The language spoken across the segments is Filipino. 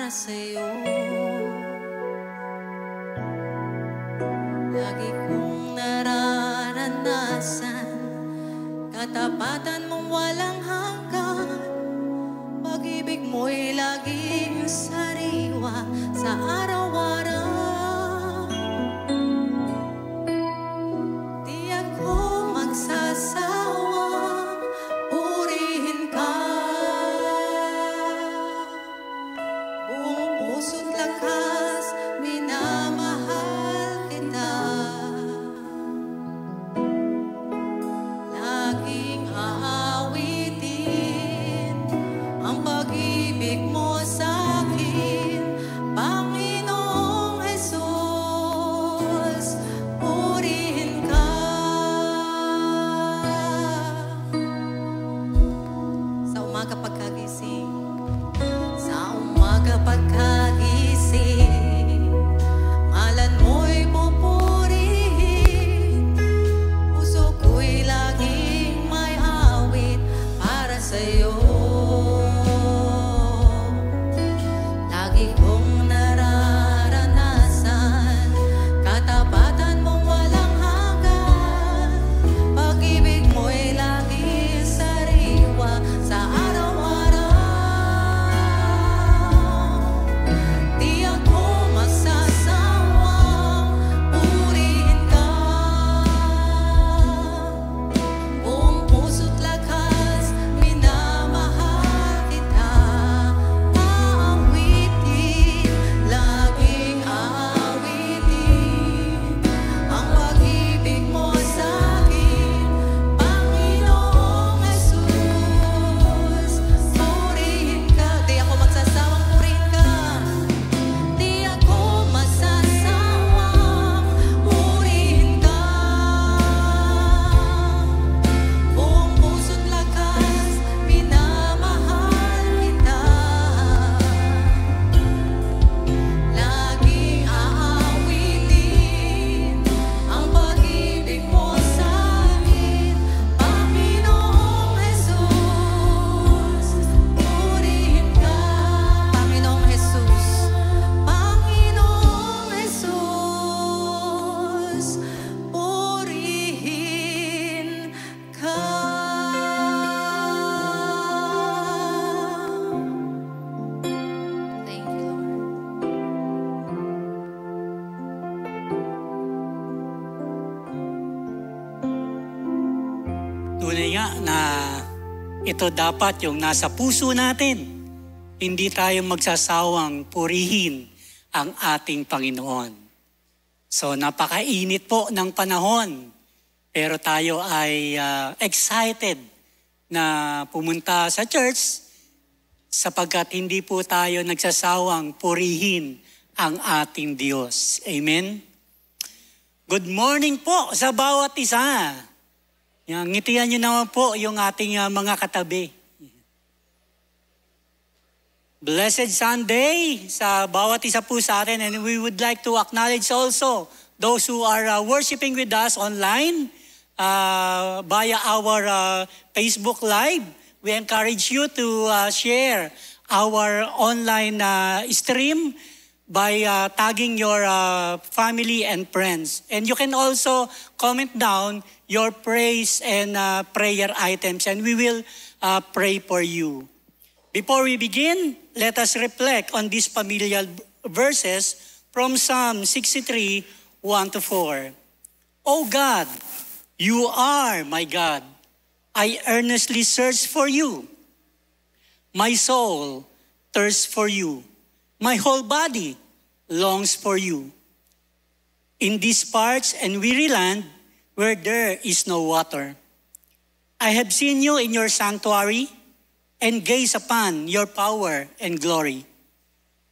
sa'yo. Lagi kong nararanasan katapatan mong walang hanggan. Pag-ibig mo'y laging sariwa sa araw-araw. Di ako magsasawang purihin ka. Buong puso't lakas, minamahal kita. Laging aawitin ang pag-ibig mo sa'kin, Panginoong Jesus, purihin ka. Sa umaga pagkagising, ngalan mo'y pupurihin. Puso ko'y laging may awit para sa'yo. Lagi kong nararanasan katapatan mong walang hanggan. Pag-ibig mo'y laging sariwa sa araw-araw. Di ako magsasawang purihin ka. Buong puso't lakas, minamahal kita. Aawitin, laging aawitin ang pag-ibig mo sa'kin, Panginoong Jesus, purihin ka. Di ako magsasawang purihin ka. Di ako magsasawang purihin ka. Buong puso't lakas, minamahal kita. Laging aawitin ang pag-ibig mo sa'kin, Panginoong Jesus, purihin ka. Panginoong Jesus, Panginoong Jesus, purihin ka. Thank you, Lord. Tunay nga na ito dapat yung nasa puso natin. Hindi tayo magsasawang purihin ang ating Panginoon. So napakainit po ng panahon, pero tayo ay excited na pumunta sa church sapagkat hindi po tayo nagsasawang purihin ang ating Diyos. Amen? Good morning po sa bawat isa. Ngitian nyo naman po yung ating mga katabi. Blessed Sunday sa bawat isa po sa atin, and we would like to acknowledge also those who are worshiping with us online via our Facebook Live. We encourage you to share our online stream by tagging your family and friends. And you can also comment down your praise and prayer items, and we will pray for you. Before we begin, let us reflect on these familiar verses from Psalm 63, 1-4. O God, you are my God. I earnestly search for you. My soul thirsts for you. My whole body longs for you. In these parts and weary land where there is no water, I have seen you in your sanctuary and gaze upon your power and glory.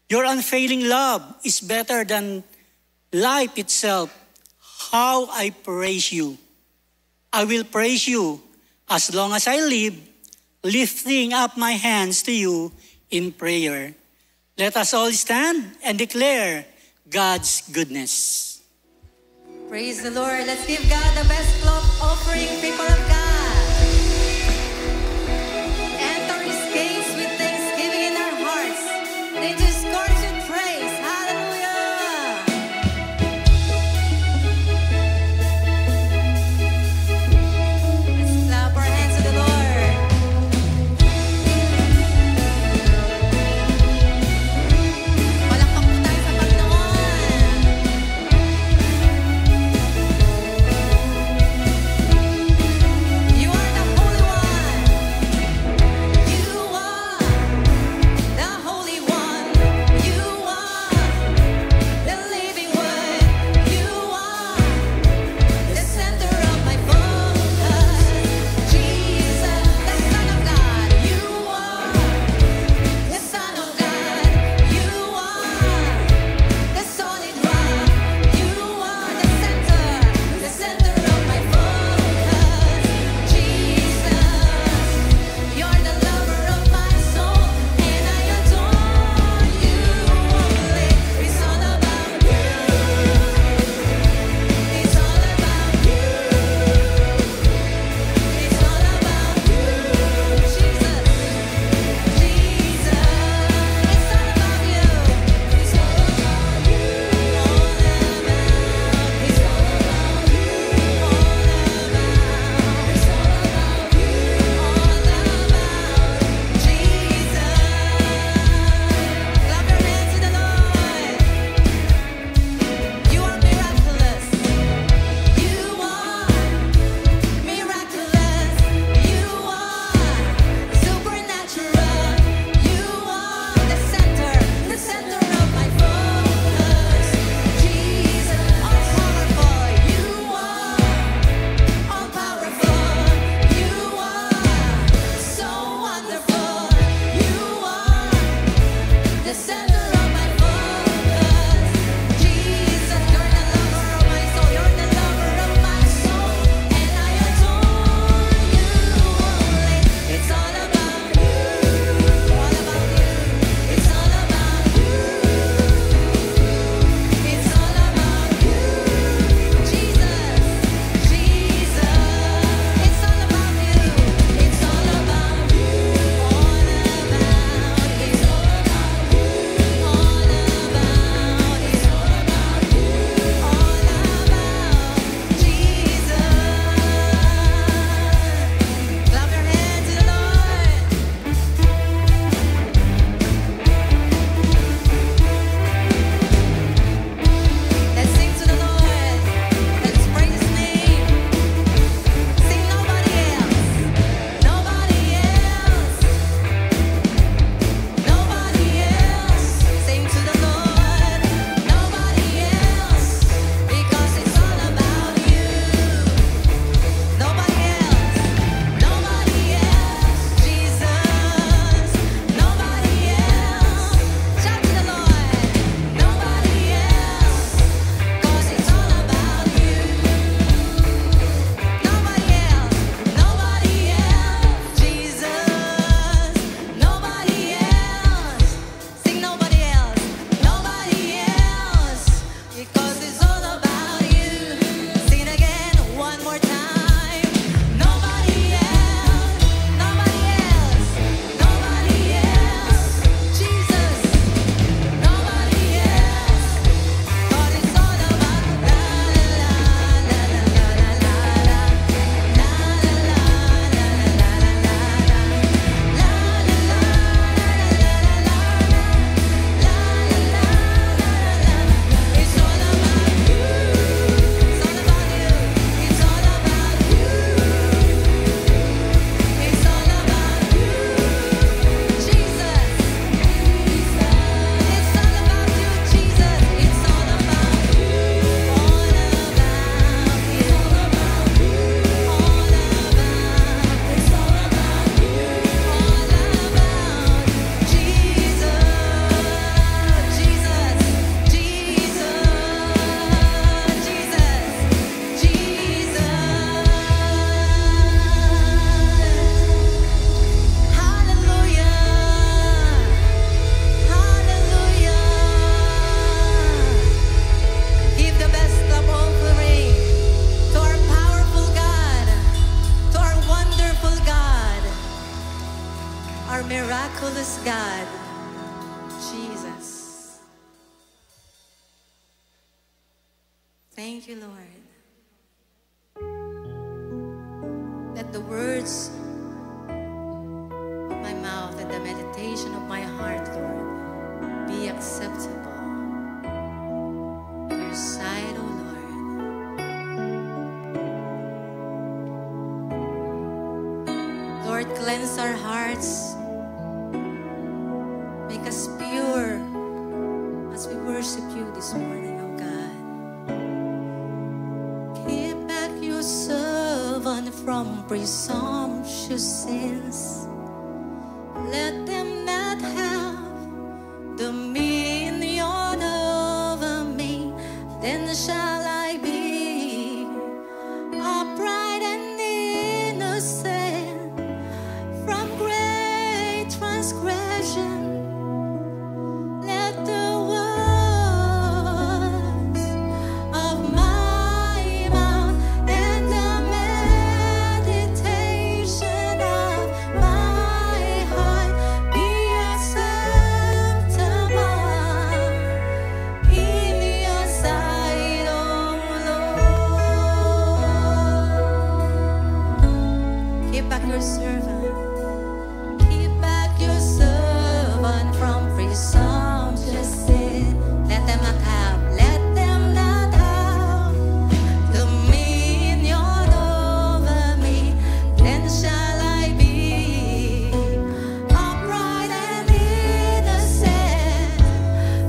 Your unfailing love is better than life itself. How I praise you. I will praise you as long as I live, lifting up my hands to you in prayer. Let us all stand and declare God's goodness. Praise the Lord. Let's give God the best love offering, people of God. Enter His gates with thanksgiving in our hearts. They just score Thank you, Lord. Let the words of my mouth and the meditation of my heart, Lord, be acceptable in your sight, O Lord. Lord, cleanse our hearts. Make us pure as we worship you this morning, O God. Keep back your servant from presumptuous sins. Let them not have dominion over me. Then shall I be upright and innocent from great transgression. Let the words of my mouth and the meditation of my heart be acceptable in your sight, O Lord. Keep back your servant. Keep back your servant from presumptuous sin. Let them not have dominion over me. Then shall I be upright and innocent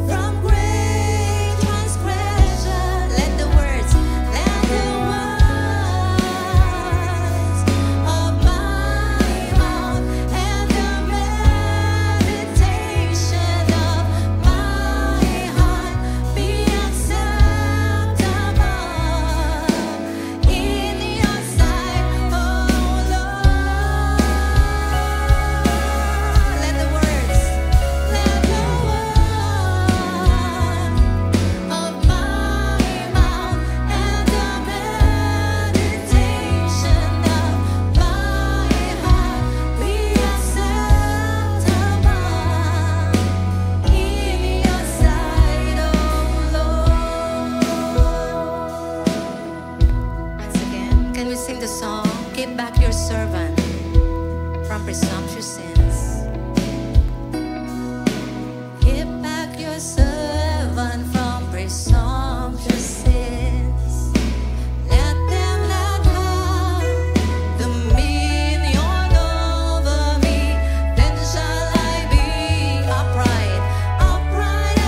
from great transgression. Let the words of my mouth and the meditation of my heart be acceptable in your sight, O Lord. Let the words of my mouth and the meditation of my heart be acceptable in your sight, O Lord. Once again, can we sing the song, Keep Back Your Servant from Presumptuous Sins? Keep back your servant from presumptuous sins. Let them not have dominion over me. Then shall I be upright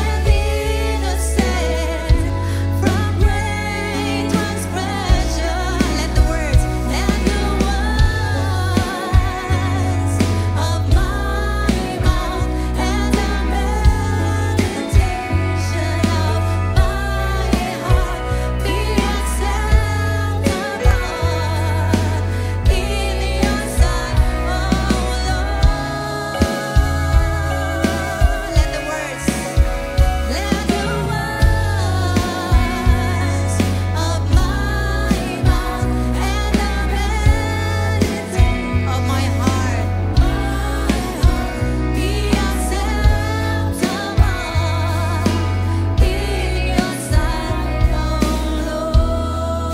and innocent from great transgression. Let the words of my mouth and the meditation of my heart be acceptable in your sight, O Lord. Let the words of my mouth and the meditation of my heart be acceptable in your sight, O Lord.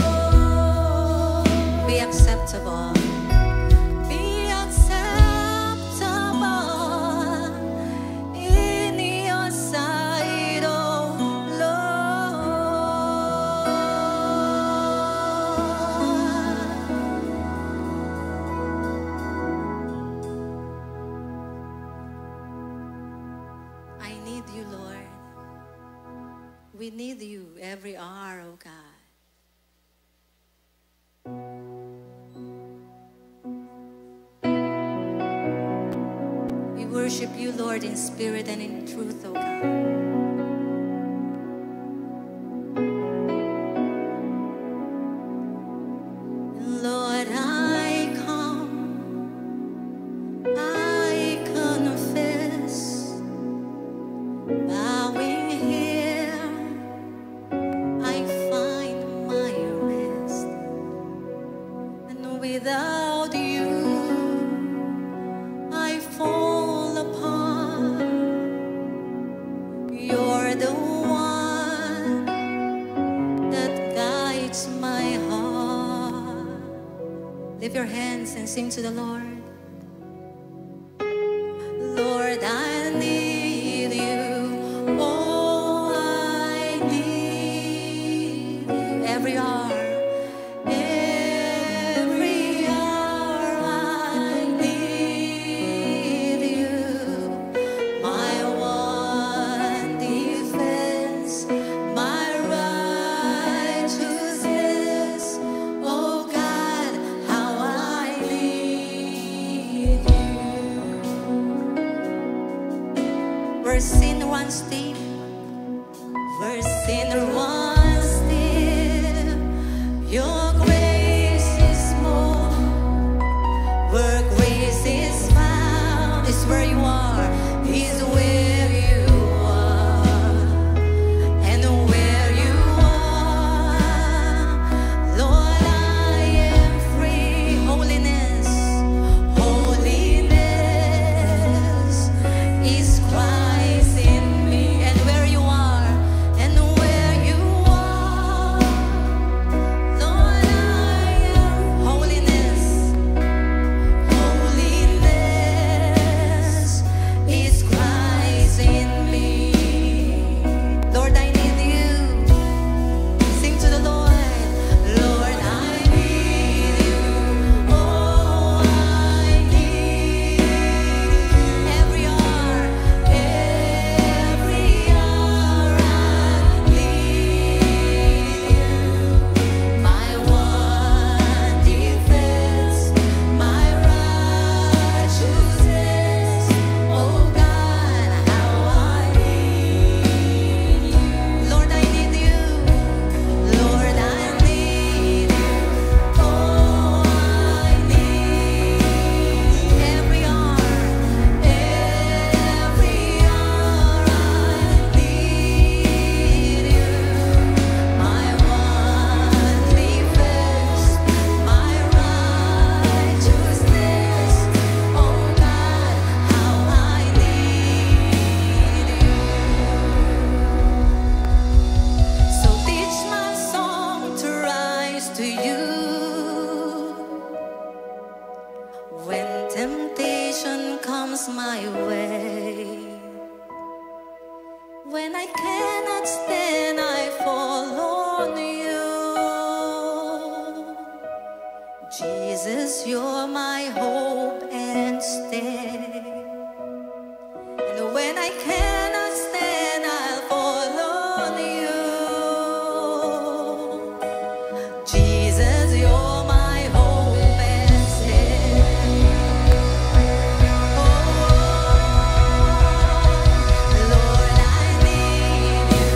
Be acceptable. Be acceptable in your sight, O Lord. I need you, Lord. We need you every hour, oh God. We worship you, Lord, in spirit and in truth, oh God. Lord, I come, I confess, bowing here, I find my rest, and without you, I fall apart. your hands and sing to the Lord. Lord, I need you. Oh, I need you every hour. Every hour I need you. My one defense, my righteousness. Oh God, how I need you. Where sin runs deep, where sin runs deep, your grace is more. Where grace is found is where you are, is where you are, and where you are, Lord, I am free. Holiness, holiness is Christ in me, and where you are, and where you are, Lord, I am holiness. Holiness is Christ in me. Lord, I need you. Sing to the Lord. Lord, I need you. Oh, I need you. Every hour, every hour I need you. My one defense, my righteousness. Oh God, how I need you. Lord, I need you. Lord, I need you. Oh, I need every hour, every hour I need you. My one defense, my righteousness. Oh God, how I need you. So teach my song to rise to you when temptation comes my way. When I cannot stand, I fall on you. Jesus, you're my hope and stay. And when I cannot stand, I'll fall on you. Jesus, you're my hope and stay. Lord, I need you.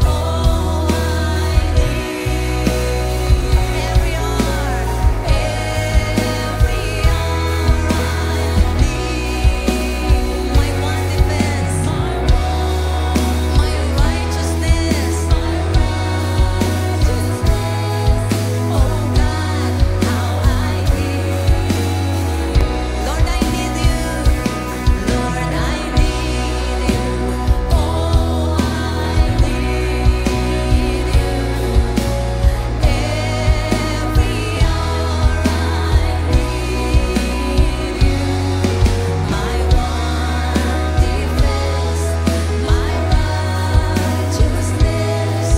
Oh, I need every hour, every hour I need. My one defense, my righteousness. Oh God, how I need. Lord, I need you. Lord, I need you. Oh, I need you. Every hour I need you. My one defense, my righteousness.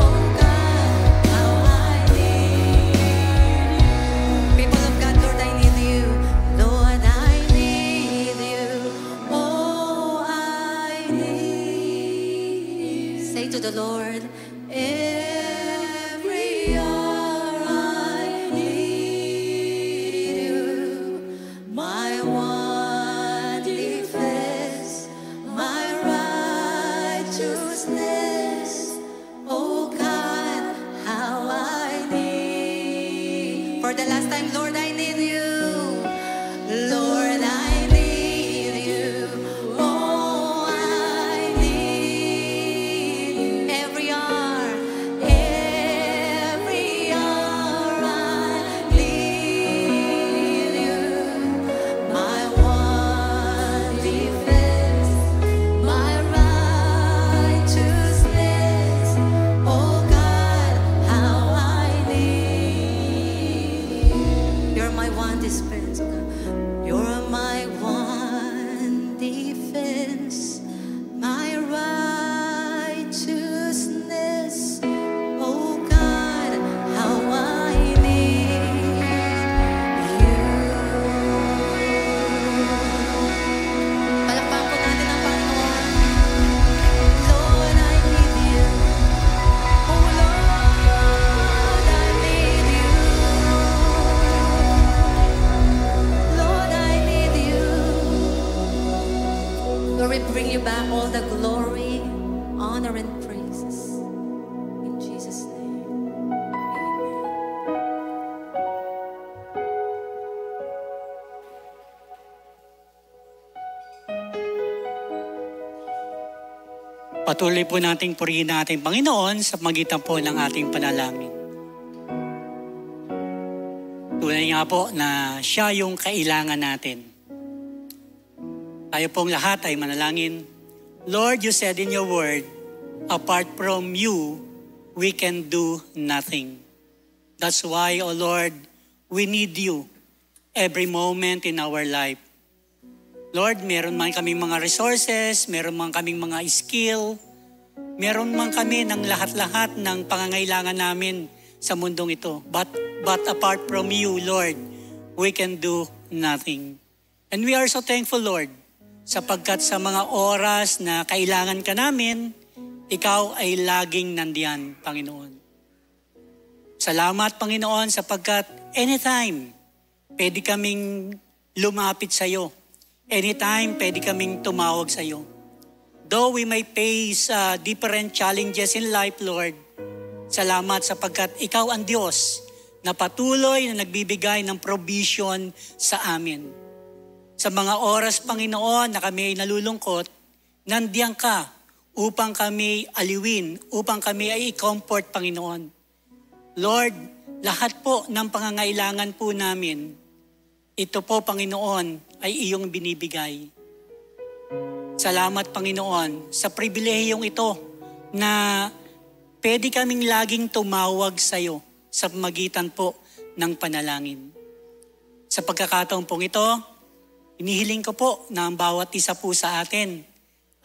Oh God, how I need you. People of God, Lord, I need you. Lord, I need you. Oh, I need you. Say to the Lord, every hour I need you. My one defense, my righteousness. Oh God, how I need. For the last time, Lord, I need you. Lord, I need you. Oh, I need every hour, bring you back all the glory, honor, and praises. In Jesus' name. Patuloy po nating purihin natin Panginoon sa magitan po ng ating panalangin. Tunay nga po na siya yung kailangan natin. Tayo pong lahat ay manalangin. Lord, you said in your word, apart from you, we can do nothing. That's why, O Lord, we need you every moment in our life. Lord, meron man kaming mga resources, meron man kaming mga skill, meron man kami ng lahat-lahat ng pangangailangan namin sa mundong ito. But apart from you, Lord, we can do nothing. And we are so thankful, Lord, sapagkat sa mga oras na kailangan ka namin, ikaw ay laging nandiyan, Panginoon. Salamat, Panginoon, sapagkat anytime, pwede kaming lumapit sa iyo. Anytime, pwede kaming tumawag sa iyo. Though we may face different challenges in life, Lord, salamat sapagkat ikaw ang Diyos na patuloy na nagbibigay ng provision sa amin. Sa mga oras, Panginoon, na kami ay nalulungkot, nandiyan ka upang kami aliwin, upang kami ay i-comfort, Panginoon. Lord, lahat po ng pangangailangan po namin, ito po, Panginoon, ay iyong binibigay. Salamat, Panginoon, sa pribilehiyong ito na pwede kaming laging tumawag sa iyo sa magitan po ng panalangin. Sa pagkakataon pong ito, inihiling ko po na ang bawat isa po sa atin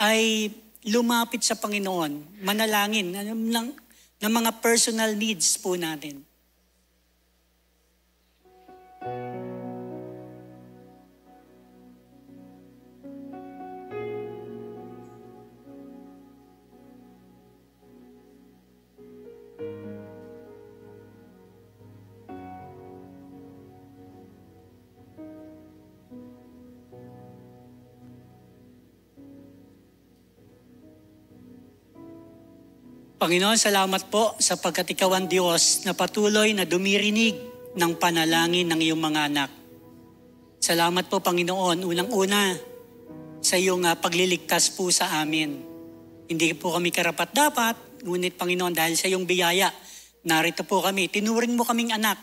ay lumapit sa Panginoon, manalangin ng mga personal needs po natin. Panginoon, salamat po sapagkat ikaw ang Diyos na patuloy na dumirinig ng panalangin ng iyong mga anak. Salamat po, Panginoon, unang-una sa iyong pagliligtas po sa amin. Hindi po kami karapat-dapat, ngunit Panginoon, dahil sa iyong biyaya, narito po kami. Tinuring mo kaming anak,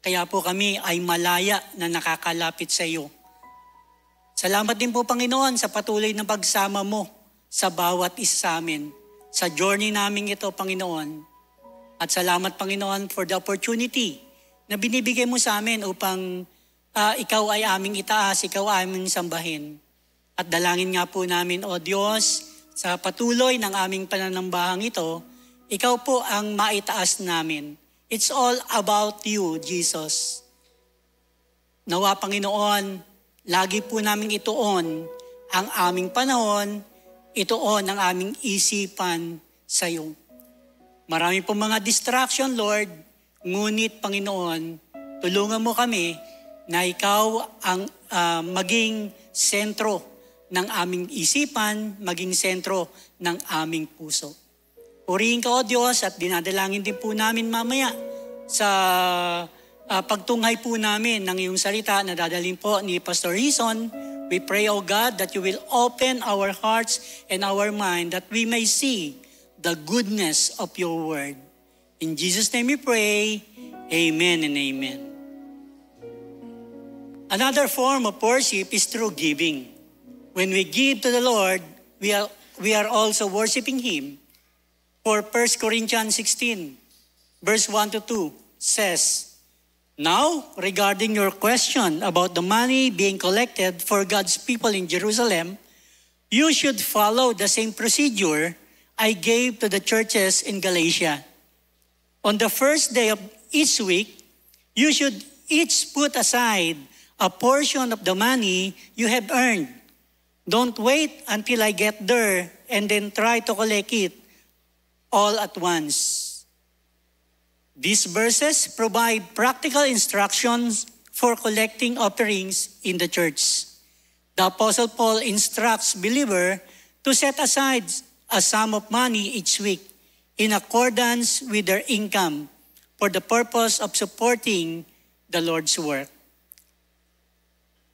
kaya po kami ay malaya na nakakalapit sa iyo. Salamat din po, Panginoon, sa patuloy na pagsama mo sa bawat isa sa amin. Sa journey namin ito, Panginoon. At salamat, Panginoon, for the opportunity na binibigay mo sa amin upang ikaw ay aming itaas, ikaw ay aming sambahin. At dalangin nga po namin, O Diyos, sa patuloy ng aming pananambahang ito, ikaw po ang maitaas namin. It's all about you, Jesus. Nawa, Panginoon, lagi po namin ituon ang aming panahon, ituon ang aming isipan sa iyo. Marami pong mga distraction, Lord, ngunit, Panginoon, tulungan mo kami na ikaw ang maging sentro ng aming isipan, maging sentro ng aming puso. Purihin ka, O Diyos, at dinadalangin din po namin mamaya sa pagtunghay po namin ng iyong salita na dadalhin po ni Pastor Rizon. We pray, O God, that you will open our hearts and our mind that we may see the goodness of your word. In Jesus' name we pray, amen and amen. Another form of worship is through giving. When we give to the Lord, we are also worshiping Him. For 1 Corinthians 16, verse 1 to 2 says, Now, regarding your question about the money being collected for God's people in Jerusalem, you should follow the same procedure I gave to the churches in Galatia. On the first day of each week, you should each put aside a portion of the money you have earned. Don't wait until I get there and then try to collect it all at once. These verses provide practical instructions for collecting offerings in the church. The Apostle Paul instructs believers to set aside a sum of money each week in accordance with their income for the purpose of supporting the Lord's work.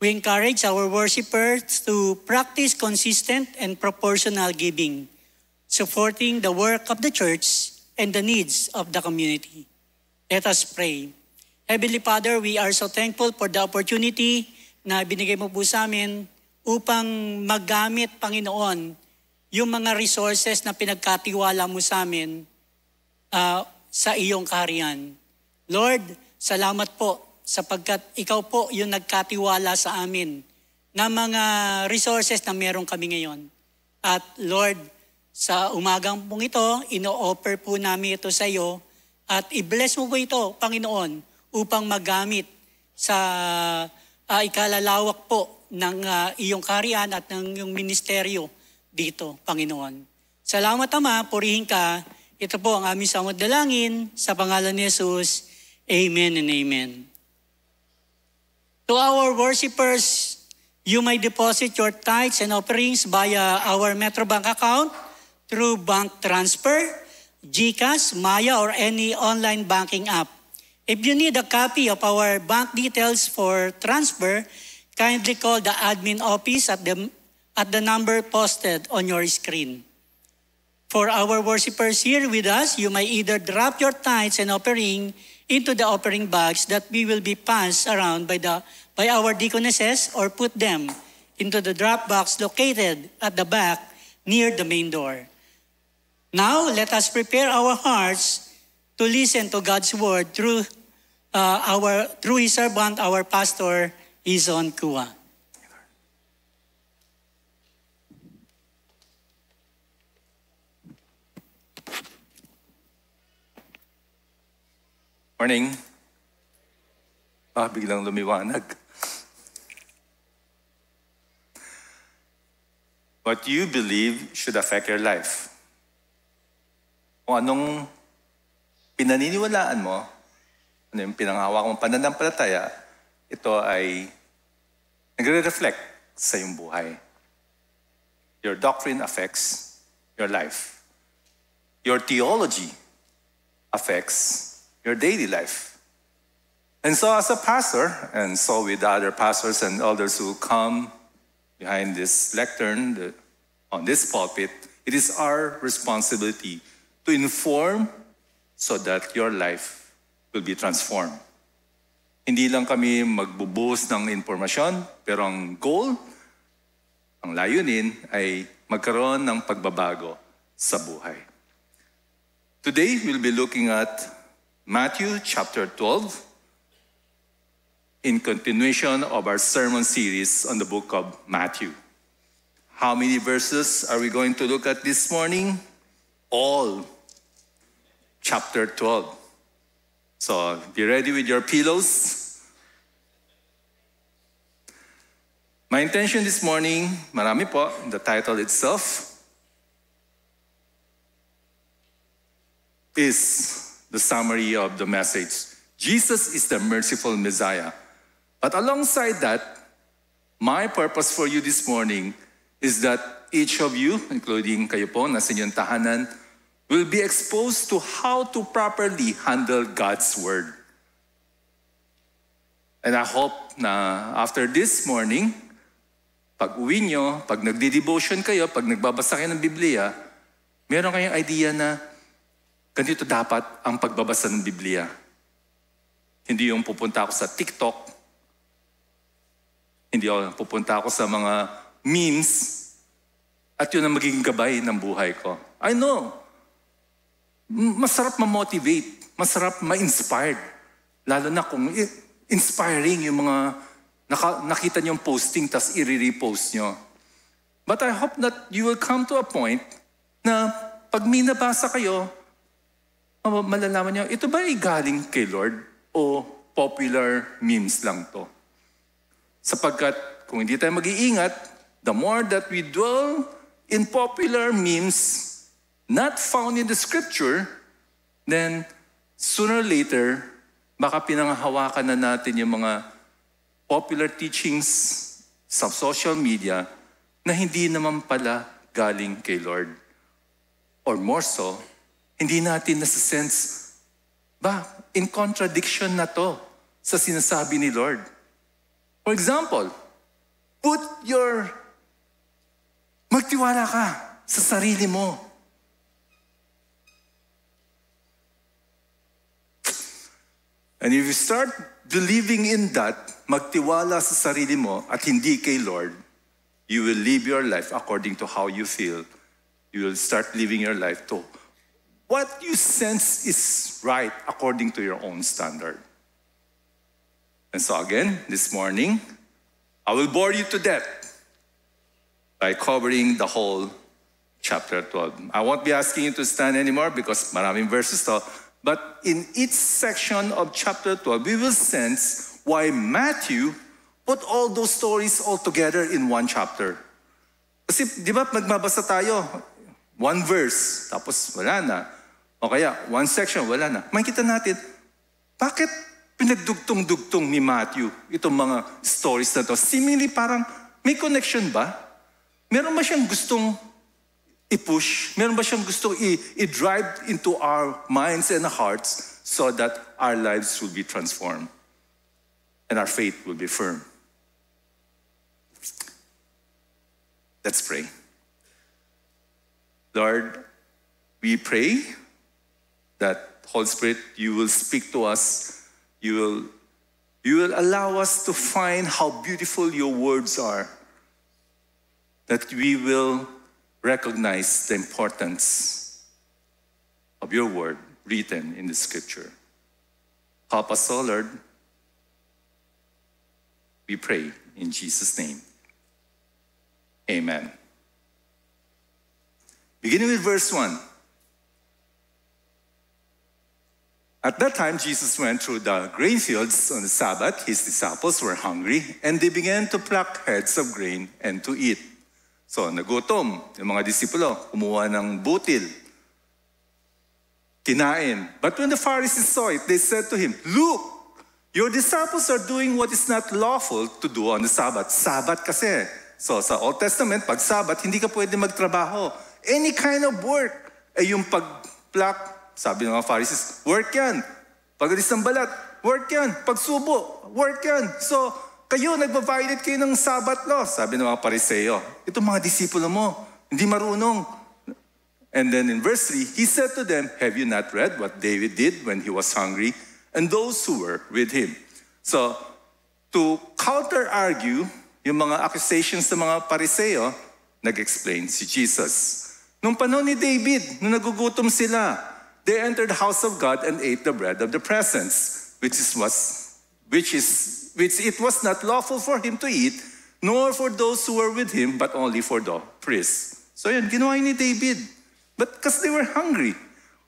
We encourage our worshipers to practice consistent and proportional giving, supporting the work of the church and the needs of the community. Let us pray. Heavenly Father, we are so thankful for the opportunity na binigay mo po sa amin upang maggamit, Panginoon, yung mga resources na pinagkatiwala mo sa amin sa iyong kaharian. Lord, salamat po sapagkat ikaw po yung nagkatiwala sa amin na mga resources na meron kami ngayon. At Lord, sa umagang pong ito, ino-offer po namin ito sa iyo at i-bless mo po ito, Panginoon, upang magamit sa ikalalawak po ng iyong kaharian at ng iyong ministeryo dito, Panginoon. Salamat, Ama, purihin ka. Ito po ang aming samot dalangin sa pangalan ni Jesus. Amen and amen. To our worshipers, you may deposit your tithes and offerings via our Metrobank account through bank transfer, GCash, Maya, or any online banking app. If you need a copy of our bank details for transfer, kindly call the admin office at the number posted on your screen. For our worshipers here with us, you may either drop your tithes and offering into the offering bags that we will be passed around by our deaconesses or put them into the drop box located at the back near the main door. Now, let us prepare our hearts to listen to God's word through his servant, our pastor, Izon Kua. Morning. Biglang lumiwanag. What you believe should affect your life. Kung anong pinaniniwalaan mo, ano yung pinanghawak mong pananampalataya, ito ay nagre-reflect sa iyong buhay. Your doctrine affects your life. Your theology affects your daily life. And so as a pastor, and so with other pastors and elders who come behind this lectern, on this pulpit, it is our responsibility to inform so that your life will be transformed. Hindi lang kami magbubuhos ng impormasyon, pero ang goal, ang layunin ay magkaroon ng pagbabago sa buhay. Today, we'll be looking at Matthew chapter 12, in continuation of our sermon series on the book of Matthew. How many verses are we going to look at this morning? All. Chapter 12. So, be ready with your pillows. My intention this morning, marami po, the title itself, is the summary of the message. Jesus is the merciful Messiah. But alongside that, my purpose for you this morning is that each of you, including kayo po, nasa inyong tahanan, will be exposed to how to properly handle God's Word. And I hope na after this morning, pag uwi nyo, pag nagdi-devotion kayo, pag nagbabasa kayo ng Biblia, meron kayong idea na ganito dapat ang pagbabasa ng Biblia. Hindi yung pupunta ako sa TikTok, hindi yung pupunta ako sa mga memes, at yun ang magiging gabay ng buhay ko. I know, masarap ma-motivate, masarap ma-inspired. Lalo na kung inspiring yung mga nakita nyo yung posting tas i-repost nyo. But I hope that you will come to a point na pag minabasa kayo, malalaman nyo, ito ba ay galing kay Lord o popular memes lang to? Sapagkat kung hindi tayo mag-iingat, the more that we dwell in popular memes not found in the scripture, then sooner or later, baka pinanghahawakan na natin yung mga popular teachings sa social media na hindi naman pala galing kay Lord. Or more so, hindi natin nasa-sense, in contradiction na to sa sinasabi ni Lord. For example, magtiwala ka sa sarili mo. And if you start believing in that, magtiwala sa sarili mo at hindi kay Lord, you will live your life according to how you feel. You will start living your life to what you sense is right according to your own standard. And so again, this morning, I will bore you to death by covering the whole chapter 12. I won't be asking you to stand anymore because maraming verses to. But in each section of chapter 12, we will sense why Matthew put all those stories all together in one chapter. Kasi di ba magbabasa tayo, one verse, tapos wala na. O kaya, one section, wala na. Makikita natin, bakit pinagdugtong-dugtong ni Matthew itong mga stories na to? Seemingly parang may connection ba? Meron ba siyang gustong i-push? Meron ba siyang gustong i-drive into our minds and hearts so that our lives will be transformed and our faith will be firm? Let's pray. Lord, we pray that, Holy Spirit, you will speak to us. You will allow us to find how beautiful your words are, that we will recognize the importance of your word written in the scripture. Help us, O Lord. We pray in Jesus' name. Amen. Beginning with verse 1. At that time, Jesus went through the grain fields on the Sabbath. His disciples were hungry, and they began to pluck heads of grain and to eat. So, nagutom yung mga disipulo, kumuha ng butil, kinain. But when the Pharisees saw it, they said to him, "Look, your disciples are doing what is not lawful to do on the Sabbath." Sabbath kasi. So, sa Old Testament, pag Sabbath, hindi ka pwede magtrabaho. Any kind of work. Yung pag-pluck, sabi ng mga Pharisees, work yan. Pag-alis ng balat, work yan. Pagsubo, work yan. So, kayo, nagpa-violate kayo ng Sabbath law. Sabi ng mga Pariseo, itong mga disipulo mo, hindi marunong. And then in verse 3, he said to them, "Have you not read what David did when he was hungry, and those who were with him?" So, to counter-argue yung mga accusations ng mga Pariseo, nag-explain si Jesus. Nung panahon ni David, nung nagugutom sila, they entered the house of God and ate the bread of the presence, which it was not lawful for him to eat, nor for those who were with him, but only for the priests. So yun, ginawa ni David. But because they were hungry.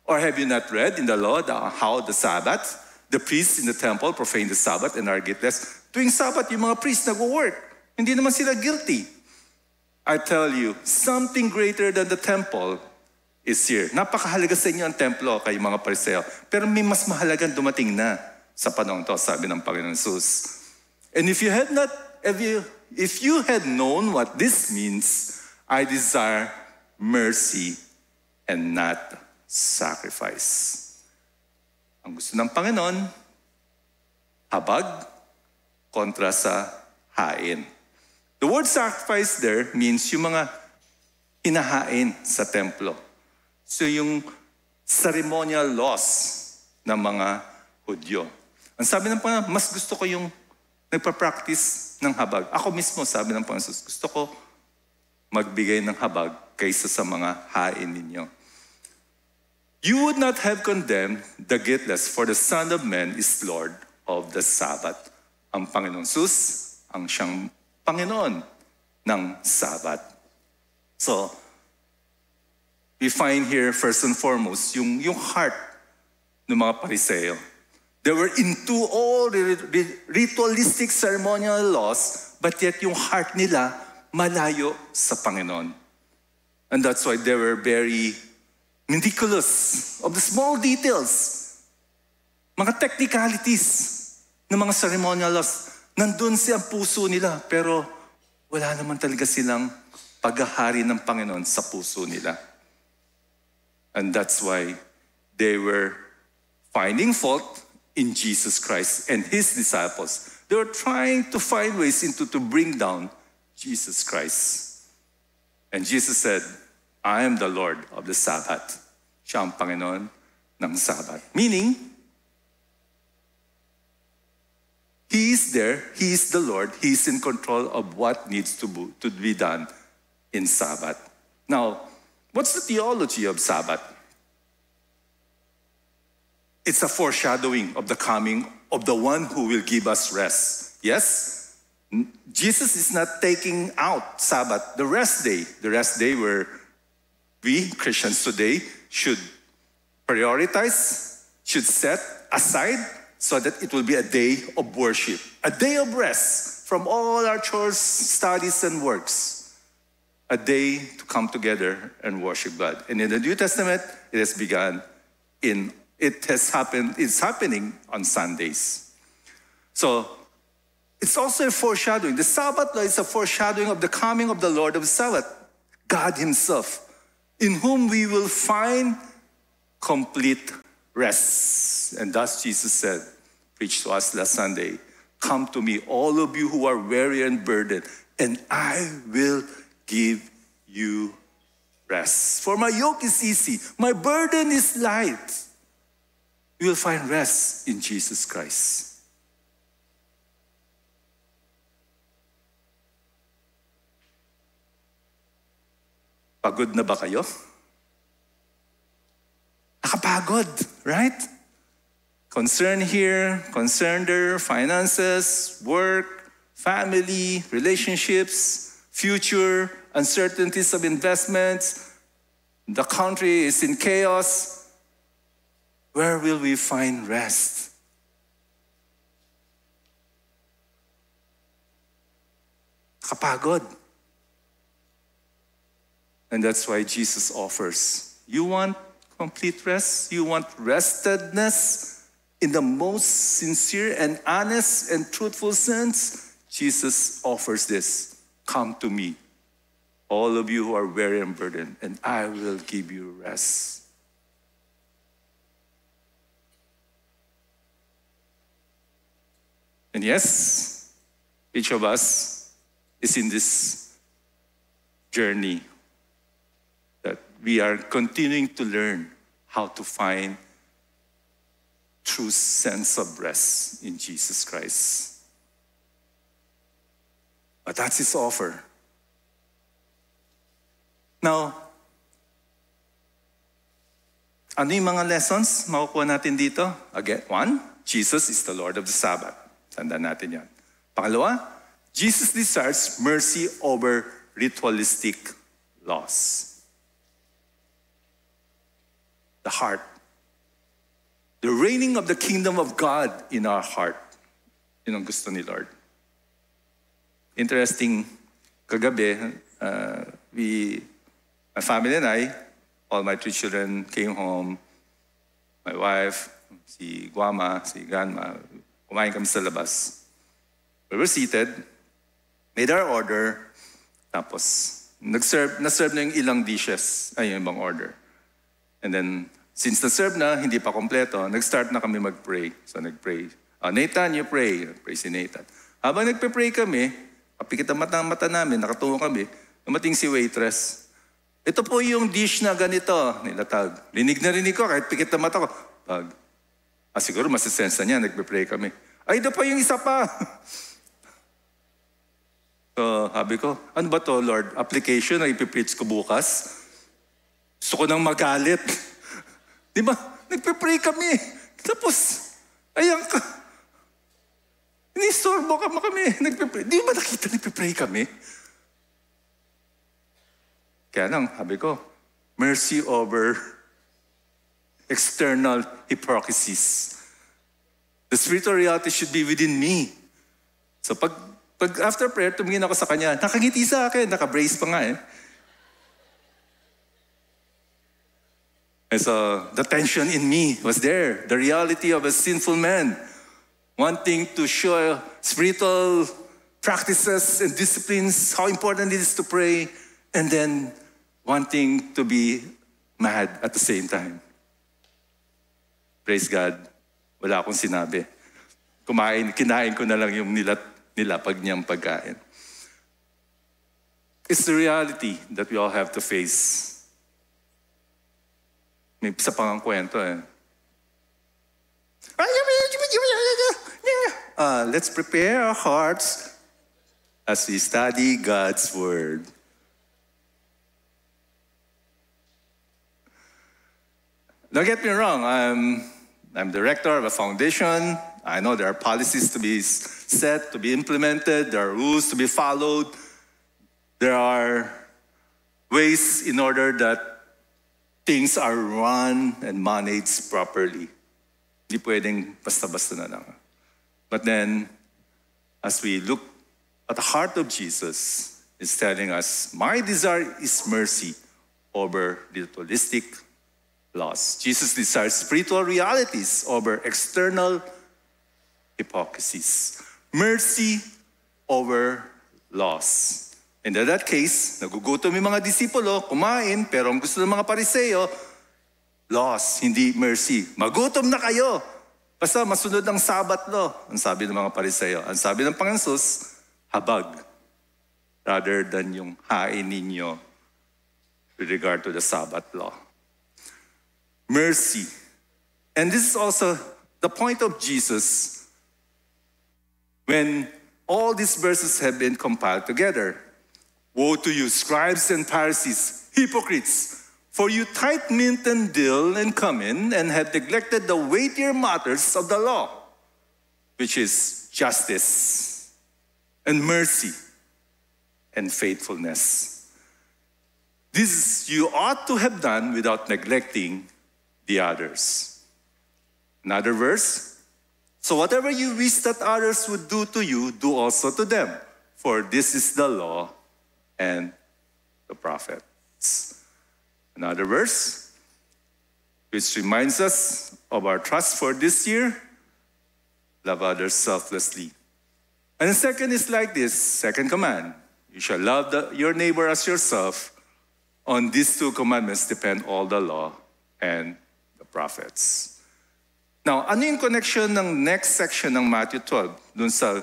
Or have you not read in the law how the Sabbath, the priests in the temple profane the Sabbath and are guiltless? Tuwing Sabbath, yung mga priests nag-work. Hindi naman sila guilty. I tell you, something greater than the temple is here. Napakahalaga sa inyo ang templo, kayo mga Pariseo. Pero may mas mahalagang dumating na sa panahon to, sabi ng Panginoon Jesus. And if you had known what this means, I desire mercy and not sacrifice. Ang gusto ng Panginoon, habag kontra sa hain. The word sacrifice there means yung mga hinahain sa templo. So yung ceremonial laws ng mga Hudyo. Ang sabi ng Panginoon, mas gusto ko yung nagpa-practice ng habag. Ako mismo, sabi ng Panginoon, gusto ko magbigay ng habag kaysa sa mga hain ninyo. You would not have condemned the guiltless, for the Son of Man is Lord of the Sabbath. Ang Panginoon Jesus, ang siyang Panginoon ng Sabbath. So, we find here first and foremost yung heart ng mga Pariseo. They were into all the ritualistic ceremonial laws, but yet yung heart nila malayo sa Panginoon. And that's why they were very meticulous of the small details. Mga technicalities ng mga ceremonial laws. Nandun siya ang puso nila, pero wala naman talaga silang paghahari ng Panginoon sa puso nila. And that's why they were finding fault in Jesus Christ and his disciples. They were trying to find ways to bring down Jesus Christ. And Jesus said, I am the Lord of the Sabbath. Siya ang Panginoon ng Sabbath. Meaning, He is there, He is the Lord, He is in control of what needs to be done in Sabbath. Now, what's the theology of Sabbath? It's a foreshadowing of the coming of the one who will give us rest. Yes? Jesus is not taking out Sabbath, the rest day where we Christians today should prioritize, should set aside so that it will be a day of worship, a day of rest from all our chores, studies, and works. A day to come together and worship God. And in the New Testament, it's happening on Sundays. So, it's also a foreshadowing. The Sabbath law is a foreshadowing of the coming of the Lord of Sabbath, God himself, in whom we will find complete rest. And thus Jesus said, preached to us last Sunday, come to me, all of you who are weary and burdened, and I will give you rest. For my yoke is easy, my burden is light. You will find rest in Jesus Christ. Pagod na ba kayo? Nakapagod, right? Concern here, concern there, finances, work, family, relationships, future, uncertainties of investments. The country is in chaos. Where will we find rest? Nakapagod. And that's why Jesus offers. You want complete rest? You want restedness in the most sincere and honest and truthful sense? Jesus offers this. Come to me, all of you who are weary and burdened, and I will give you rest. And yes, each of us is in this journey that we are continuing to learn how to find true sense of rest in Jesus Christ. But that's his offer. Now, ano yung mga lessons makukuha natin dito? Again, one, Jesus is the Lord of the Sabbath. Tandaan natin yan. Pangalawa, Jesus desires mercy over ritualistic laws. The heart. The reigning of the kingdom of God in our heart. Yun ang gusto ni Lord. Interesting, kagabi, my family and I, all my 3 children came home. My wife, si Guama, si Ganma, kumain kami sa labas. We were seated, made our order, tapos na-serve na yung ilang dishes, ay yung ibang order. And then, since na-serve na, hindi pa kompleto, nag-start na kami mag-pray. So nag-pray. Nathan, you pray. Pray si Nathan. Habang nagpe-pray kami, kapikit ang mata namin, nakatungo kami, dumating si waitress. Ito po yung dish na ganito, nilatag. Rinig na rinig ko, kahit pikit ang mata ko. Pag, siguro masisense na niya, nagpe-pray kami. Ay, ito pa yung isa pa. So, sabi ko, ano ba to, Lord? Application na ipipreach ko bukas? Gusto ko nang magalit. Di ba? Nagpe-pray kami. Tapos, ayan ka. Inistorbo ka kami. Nagpe-pray. Di ba nakita nagpe-pray kami? Kaya lang, sabi ko, mercy over external hypocrisies. The spiritual reality should be within me. So pag after prayer, tumingin ako sa kanya, nakangiti sa akin, naka-brace pa nga eh. And so the tension in me was there. The reality of a sinful man wanting to show spiritual practices and disciplines, how important it is to pray, and then wanting to be mad at the same time. Praise God, wala akong sinabi. Kinain ko na lang yung nilapag niyang pagkain. It's the reality that we all have to face. May isa pang kwento eh. Let's prepare our hearts as we study God's Word. Don't get me wrong, I'm director of a foundation. I know there are policies to be set, to be implemented. There are rules to be followed. There are ways in order that things are run and managed properly. Hindi pwedeng basta-basta na lang. But then, as we look at the heart of Jesus, it's telling us, my desire is mercy over ritualistic laws. Jesus desires spiritual realities over external hypocrisies. Mercy over laws. And in that case, nagugutom yung mga disipulo, kumain, pero ang gusto ng mga Pariseo, laws, hindi mercy. Magutom na kayo. Basta masunod ang Sabbath law. Ang sabi ng mga Pariseo. Ang sabi ng Panginoon Jesus, habag. Rather than yung hain ninyo with regard to the Sabbath law. Mercy. And this is also the point of Jesus when all these verses have been compiled together. Woe to you, scribes and Pharisees, hypocrites! For you tithe mint and dill and cumin and have neglected the weightier matters of the law, which is justice and mercy and faithfulness. This you ought to have done without neglecting the others. Another verse, so whatever you wish that others would do to you, do also to them, for this is the law and the prophets. Another verse, which reminds us of our trust for this year, love others selflessly. And the second is like this, second command, you shall love your neighbor as yourself. On these two commandments depend all the law and the prophets. Now, ano yung connection ng next section ng Matthew 12 dun sa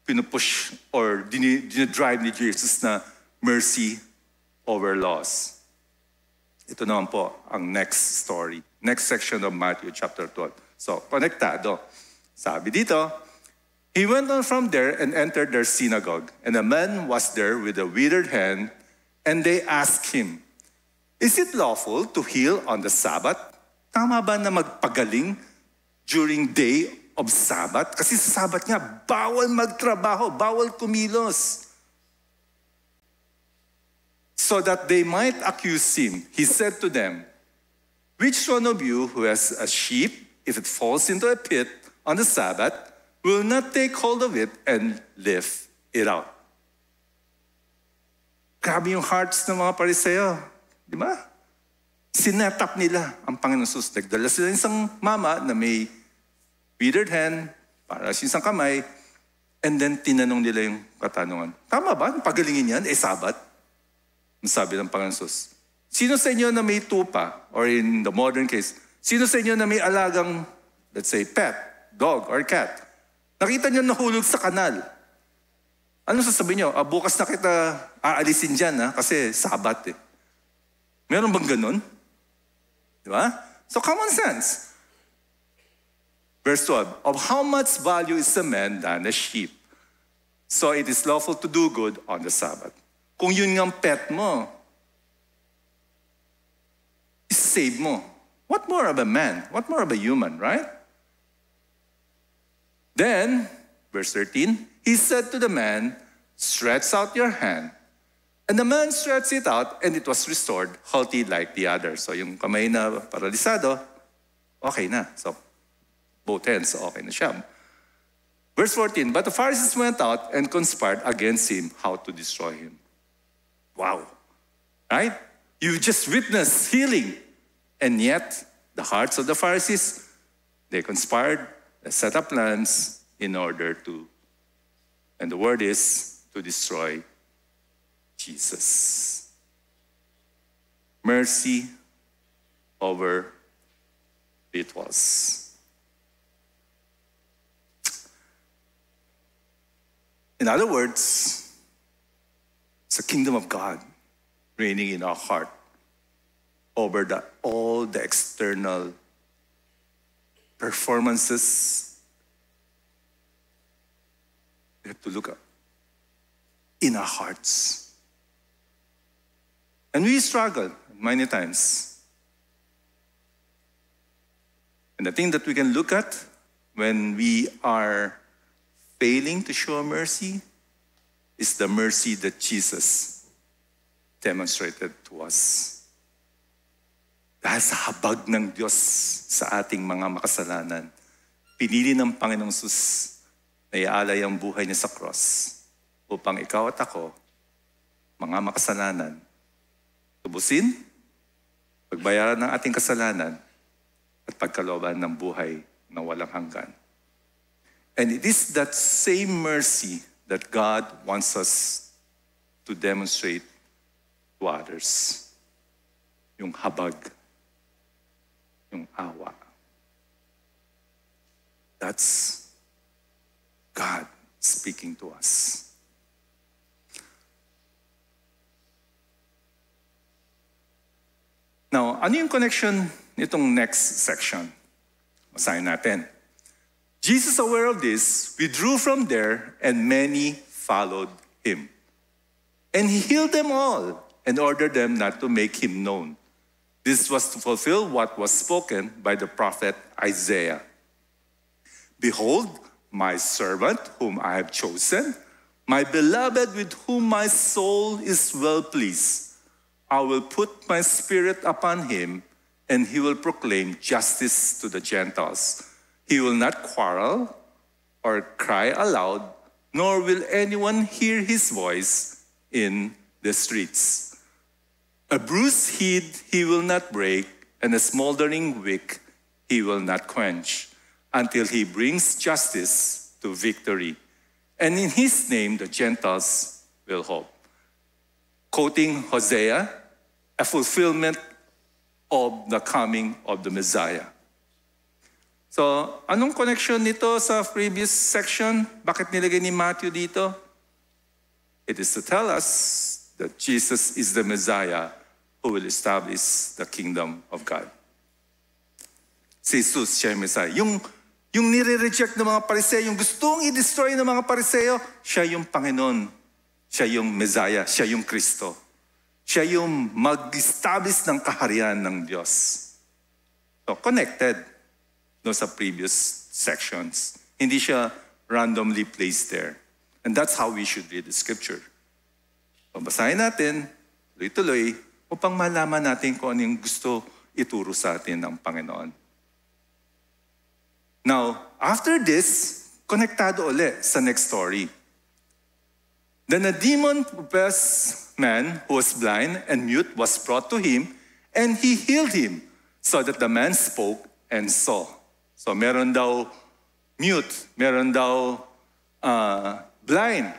pinupush or dinidrive ni Jesus na mercy over laws? Ito naman po ang next story. Next section of Matthew chapter 12. So, konektado. Sabi dito, he went on from there and entered their synagogue. And a man was there with a withered hand. And they asked him, is it lawful to heal on the Sabbath? Tama ba na magpagaling during day of Sabbath? Kasi sa Sabbath nga, bawal magtrabaho, bawal kumilos. So that they might accuse him, he said to them, which one of you who has a sheep, if it falls into a pit on the Sabbath, will not take hold of it and lift it out? Grabe yung hearts ng mga Pariseo. Di ba? Sinetap nila ang Panginoon Jesus. Nagdala sila isang mama na may withered hand, para sa isang kamay, and then tinanong nila yung katanungan, tama ba? Pagalingin yan? Sabbath? Ang sabi ng Panginoon Jesus, sino sa inyo na may tupa, or in the modern case, sino sa inyo na may alagang, let's say, pet, dog, or cat? Nakita niyo nahulog sa kanal. Ano sasabihin niyo? Bukas na kita aalisin dyan, kasi Sabbath eh. Meron bang ganun? Di ba? So common sense. Verse 12, of how much value is a man than a sheep? So it is lawful to do good on the Sabbath. Kung yun ngang pet mo, save mo. What more of a man? What more of a human, right? Then, verse 13, he said to the man, stretch out your hand. And the man stretched it out, and it was restored, healthy like the other. So yung kamay na paralisado, okay na. So both hands, okay na siya. Verse 14, but the Pharisees went out and conspired against him how to destroy him. Wow. Right? You just witnessed healing. And yet, the hearts of the Pharisees, they conspired, they set up plans in order to, and the word is, to destroy Jesus. mercy over rituals. In other words, it's the kingdom of God reigning in our heart over all the external performances. We have to look up in our hearts. And we struggle many times. And the thing that we can look at when we are failing to show mercy is the mercy that Jesus demonstrated to us. Dahil sa habag ng Diyos sa ating mga makasalanan, pinili ng Panginoong Sus na iaalay ang buhay niya sa cross upang ikaw at ako, mga makasalanan, tubusin, pagbayaran ng ating kasalanan, at pagkalooban ng buhay na walang hanggan. And it is that same mercy that God wants us to demonstrate to others. Yung habag, yung awa. That's God speaking to us. Now, ano yung connection nitong next section? Basahin natin. Jesus, aware of this, withdrew from there, and many followed him. And he healed them all and ordered them not to make him known. This was to fulfill what was spoken by the prophet Isaiah. Behold, my servant whom I have chosen, my beloved with whom my soul is well pleased. I will put my spirit upon him, and he will proclaim justice to the Gentiles. He will not quarrel or cry aloud, nor will anyone hear his voice in the streets. A bruised head he will not break, and a smoldering wick he will not quench, until he brings justice to victory. And in his name the Gentiles will hope. Quoting Hosea, a fulfillment of the coming of the Messiah. So, anong connection nito sa previous section? Bakit nilagay ni Matthew dito? It is to tell us that Jesus is the Messiah who will establish the kingdom of God. Si Jesus, siya yung Messiah. Yung nire-reject ng mga Pariseo, yung gustong i-destroy ng mga Pariseo, siya yung Panginoon. Siya yung Messiah, siya yung Kristo. Siya yung mag-establish ng kaharian ng Diyos. So, connected no sa previous sections. Hindi siya randomly placed there. And that's how we should read the scripture. So, basahin natin, tuloy-tuloy, upang malaman natin kung ano yung gusto ituro sa atin ng Panginoon. Now, after this, konektado ulit sa next story. Then a demon-possessed man who was blind and mute was brought to him, and he healed him, so that the man spoke and saw. So meron daw mute, meron daw blind.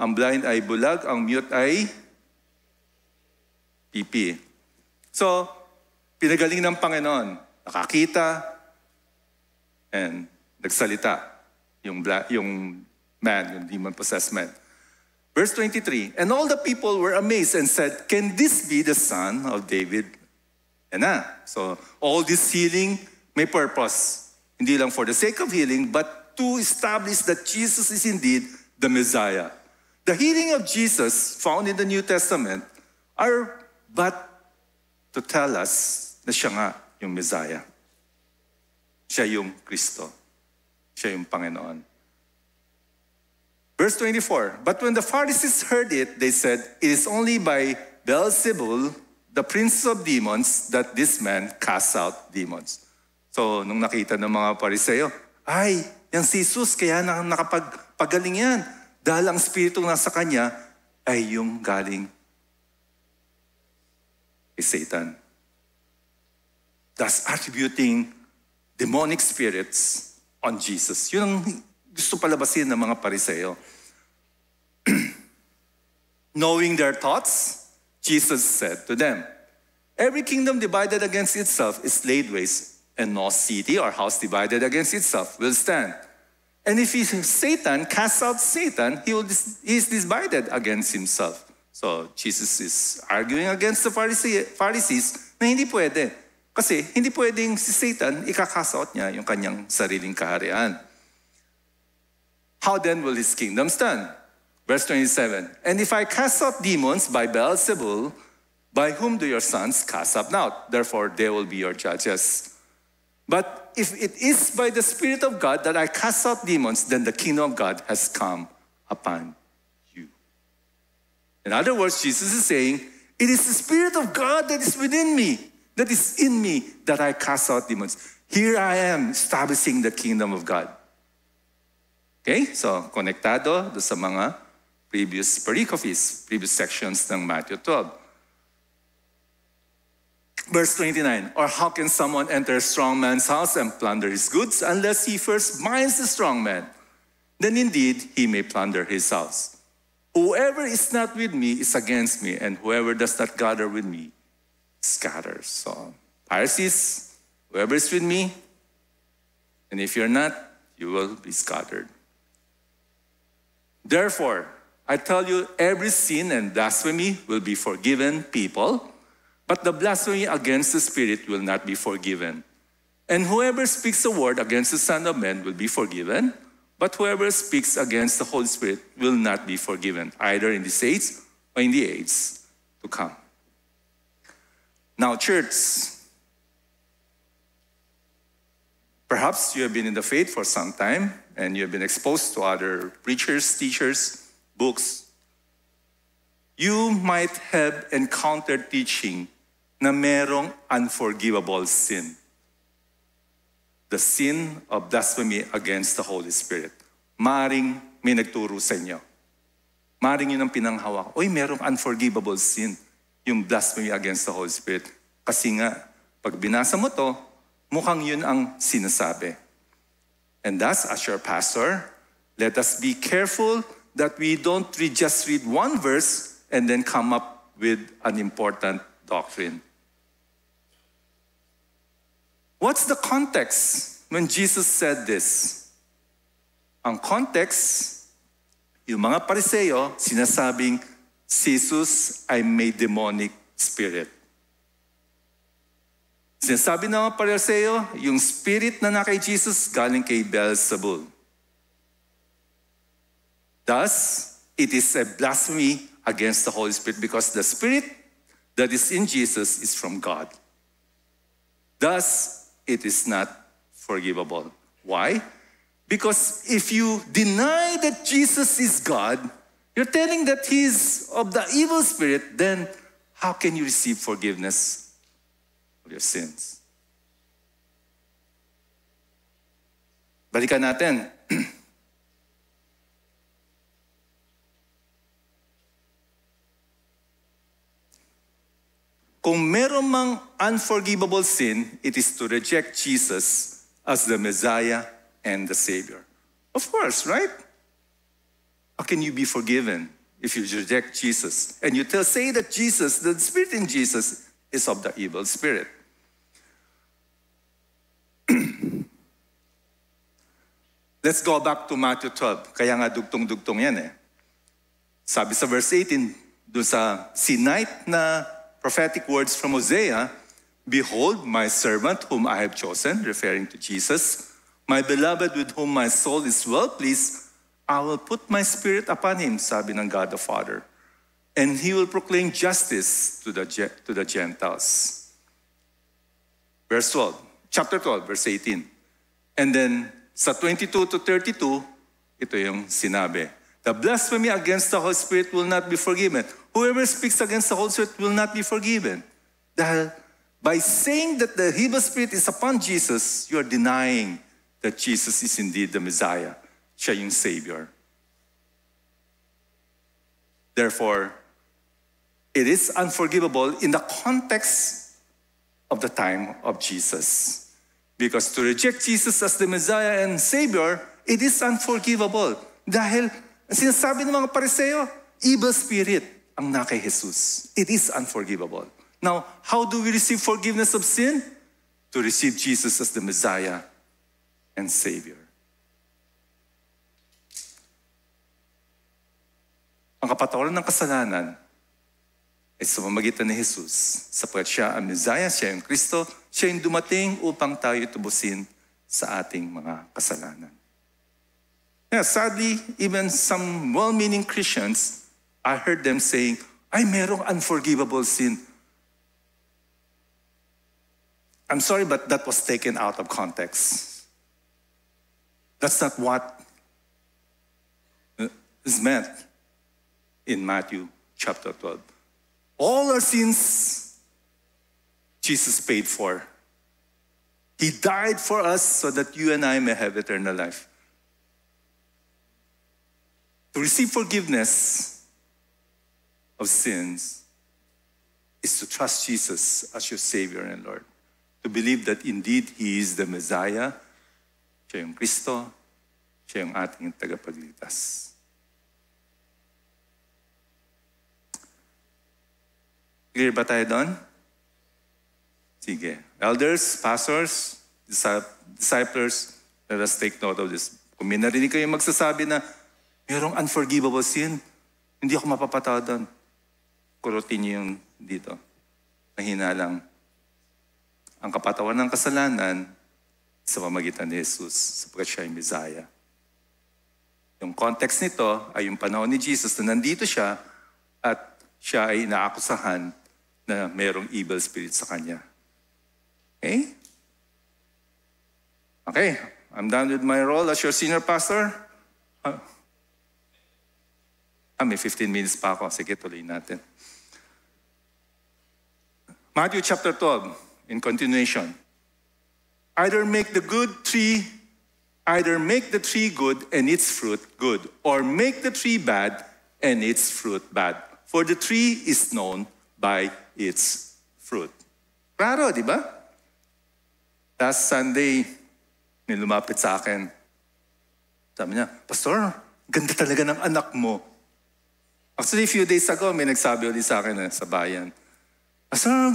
Ang blind ay bulag, ang mute ay pipi. So, pinagaling ng Panginoon, nakakita, and nagsalita yung man, yung demon-possessed man. Verse 23, and all the people were amazed and said, can this be the son of David? Yan na. So, all this healing may purpose. Hindi lang for the sake of healing, but to establish that Jesus is indeed the Messiah. The healing of Jesus found in the New Testament are but to tell us na siya nga yung Messiah. Siya yung Kristo. Siya yung Panginoon. Verse 24, but when the Pharisees heard it, they said, it is only by Beelzebul, the prince of demons, that this man casts out demons. So, nung nakita ng mga Pariseo, ay, yan si Jesus, kaya nakapagpagaling yan. Dahil ang spirito nasa kanya ay yung galing kay Satan. Thus attributing demonic spirits on Jesus. Yun ang gusto palabasin ng mga Pariseo. Knowing their thoughts, Jesus said to them, Every kingdom divided against itself is laid waste, and no city or house divided against itself will stand. And if Satan casts out Satan, he is divided against himself. So Jesus is arguing against the Pharisees na hindi pwede. Kasi hindi pwedeng si Satan, ikakast out niya yung kanyang sariling kaharian. How then will his kingdom stand? Verse 27, and if I cast out demons by Beelzebul, by whom do your sons cast up out? Therefore, they will be your judges. But if it is by the Spirit of God that I cast out demons, then the kingdom of God has come upon you. In other words, Jesus is saying, it is the Spirit of God that is within me, that is in me, that I cast out demons. Here I am establishing the kingdom of God. Okay? So, konektado do sa mga previous pericopes, previous sections ng Matthew 12. Verse 29, or how can someone enter a strong man's house and plunder his goods unless he first binds the strong man? Then indeed he may plunder his house. Whoever is not with me is against me, and whoever does not gather with me scatters. So, Pharisees, whoever is with me, and if you're not, you will be scattered. Therefore, I tell you, every sin and blasphemy will be forgiven people, but the blasphemy against the Spirit will not be forgiven. And whoever speaks a word against the Son of Man will be forgiven, but whoever speaks against the Holy Spirit will not be forgiven, either in this age or in the age to come. Now, church, perhaps you have been in the faith for some time, and you have been exposed to other preachers, teachers, books. You might have encountered teaching na merong unforgivable sin. The sin of blasphemy against the Holy Spirit. Maaring may nagturo sa inyo. Maaring yun ang pinanghawak. Oy, merong unforgivable sin. Yung blasphemy against the Holy Spirit. Kasi nga, pag binasa mo to, mukhang yun ang sinasabi. And thus, as your pastor, let us be careful that we don't just read one verse and then come up with an important doctrine. What's the context when Jesus said this? Ang context, yung mga Pariseo, sinasabing si Jesus ay may demonic spirit. Sinasabi ng mga Pariseo, yung spirit na na kay Jesus galing kay Beelzebul. Thus, it is a blasphemy against the Holy Spirit because the spirit that is in Jesus is from God. Thus, it is not forgivable. Why? Because if you deny that Jesus is God, you're telling that He is of the evil spirit, then how can you receive forgiveness of your sins? Balikan natin. Kung meron mang unforgivable sin, it is to reject Jesus as the Messiah and the Savior. Of course, right? How can you be forgiven if you reject Jesus? And you say that Jesus, the Spirit in Jesus, is of the evil spirit. Let's go back to Matthew 12. Kaya nga dugtong-dugtong yan eh. Sabi sa verse 18, doon sa sinight na prophetic words from Hosea, behold, my servant whom I have chosen, referring to Jesus, my beloved with whom my soul is well pleased, I will put my spirit upon him, sabi ng God the Father, and he will proclaim justice to the Gentiles. Verse 12, chapter 12, verse 18. And then sa 22 to 32, ito yung sinabi. The blasphemy against the Holy Spirit will not be forgiven. Whoever speaks against the Holy Spirit will not be forgiven. Dahil by saying that the evil spirit is upon Jesus, you are denying that Jesus is indeed the Messiah. Siya yung Savior. Therefore, it is unforgivable in the context of the time of Jesus. Because to reject Jesus as the Messiah and Savior, it is unforgivable. Dahil sinasabi ng mga Pariseo, evil spirit ang na kay Jesus. It is unforgivable. Now, how do we receive forgiveness of sin? To receive Jesus as the Messiah and Savior. Ang kapatawaran ng kasalanan ay sa pamamagitan ni Jesus. Sapagkat siya ang Messiah, siya yung Kristo, siya yung dumating upang tayo tubusin sa ating mga kasalanan. Yeah, sadly, even some well-meaning Christians, I heard them saying, ay, merong unforgivable sin. I'm sorry, but that was taken out of context. That's not what is meant in Matthew chapter 12. All our sins, Jesus paid for. He died for us so that you and I may have eternal life. To receive forgiveness of sins is to trust Jesus as your Savior and Lord. To believe that indeed He is the Messiah, siya yung Kristo, siya yung ating tagapagligtas. Clear ba tayo doon? Sige. Elders, pastors, disciples, let us take note of this. Kung may narinig kayo magsasabi na mayroong unforgivable sin, hindi ako mapapatawad doon. Kurutin niyo yung dito. Mahina lang. Ang kapatawan ng kasalanan sa pamagitan ni Jesus sapagkat siya yung Messiah. Yung context nito ay yung panahon ni Jesus na nandito siya at siya ay inaakusahan na mayroong evil spirit sa kanya. Okay? Okay, I'm done with my role as your senior pastor. May 15 minutes pa ako. Sige, tuloy natin. Matthew chapter 12, in continuation. Either make the tree good and its fruit good, or make the tree bad and its fruit bad. For the tree is known by its fruit. Klaro, di ba? Last Sunday, may lumapit sa akin. Sabi niya, Pastor, ganda talaga ng anak mo. Actually, a few days ago, may nagsabi ulit sa akin sa bayan. Pastor,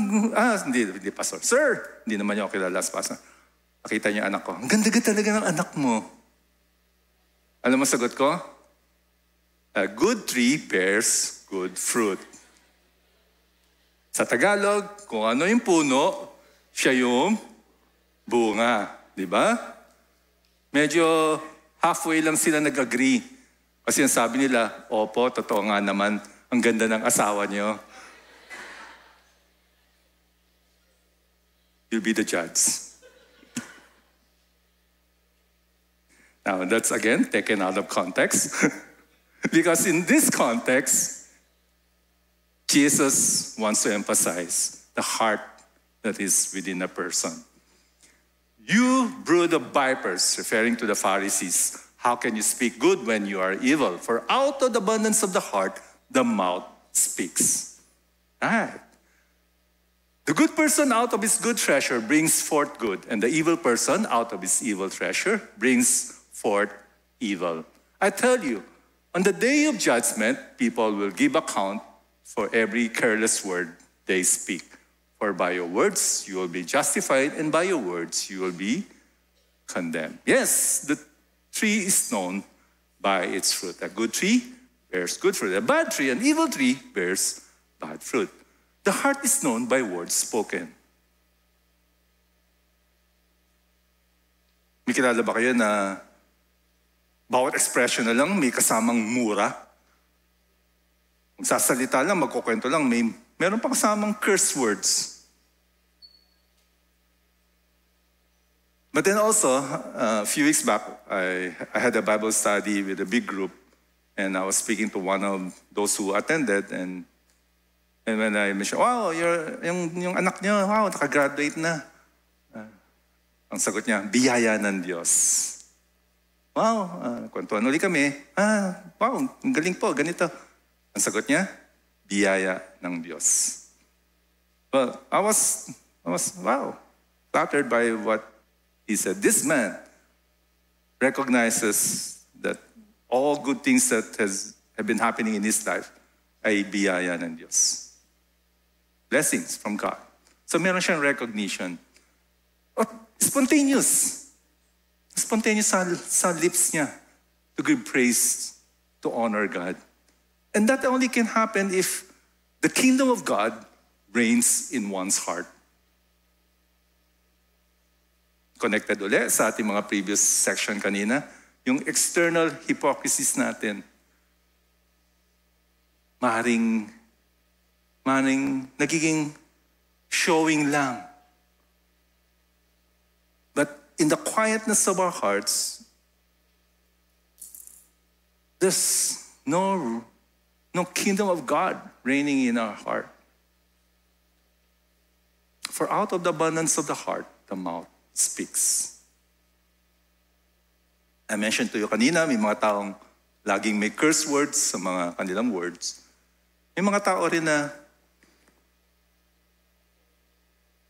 hindi Pastor. Sir, hindi naman niya ako kilala sa Pastor. Nakita niya anak ko. Ang ganda-ganda talaga ng anak mo. Alam mo sagot ko? A good tree bears good fruit. Sa Tagalog, kung ano yung puno, siya yung bunga. Di ba? Medyo halfway lang sila nag-agree. Kasi ang sabi nila, opo, totoo nga naman, ang ganda ng asawa niyo. You'll be the judge. Now, that's again taken out of context. Because in this context, Jesus wants to emphasize the heart that is within a person. You brood of vipers, referring to the Pharisees, how can you speak good when you are evil? For out of the abundance of the heart, the mouth speaks. Right. The good person out of his good treasure brings forth good, and the evil person out of his evil treasure brings forth evil. I tell you, on the day of judgment, people will give account for every careless word they speak. For by your words you will be justified, and by your words you will be condemned. Yes, the tree is known by its fruit. A good tree bears good fruit. A bad tree, an evil tree, bears bad fruit. The heart is known by words spoken. May kilala ba kayo na bawat expression na lang may kasamang mura? Magsasalita lang, magkukwento lang, meron pa kasamang curse words. But then also, a few weeks back, I had a Bible study with a big group, and I was speaking to one of those who attended, and when I mentioned, wow, yung anak niyo, wow, nakagraduate na. Ang sagot niya, biyaya ng Diyos. Wow, kwentuhan ulit kami. Wow, ang galing po, ganito. Ang sagot niya, biyaya ng Diyos. Well, I was wow, flattered by what he said. This man recognizes that all good things that have been happening in his life ay biyaya ng Diyos. blessings from God. So meron siyang recognition. At spontaneous. Spontaneous sa lips niya to give praise, to honor God. And that only can happen if the kingdom of God reigns in one's heart. Connected ulit sa ating mga previous section kanina, yung external hypocrisies natin. Maring nagiging showing lang. But in the quietness of our hearts, there's no kingdom of God reigning in our heart. For out of the abundance of the heart, the mouth speaks. I mentioned to you kanina, may mga taong laging may curse words sa mga kanilang words. May mga tao rin na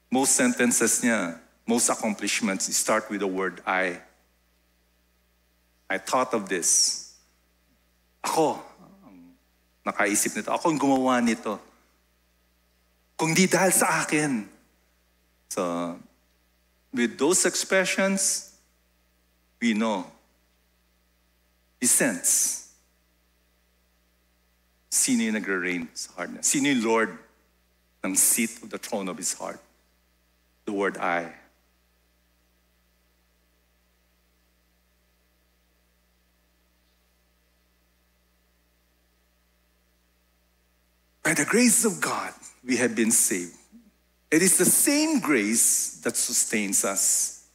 most sentences niya, most accomplishments start with the word I. I thought of this. Ako, ang nakaisip nito. Ako ang gumawa nito. Kung di dahil sa akin. So, with those expressions, we know, we sense, sino yung nagre-reign sa heart niya. Sino yung Lord ng seat of the throne of His heart. The word I. By the grace of God, we have been saved. It is the same grace that sustains us.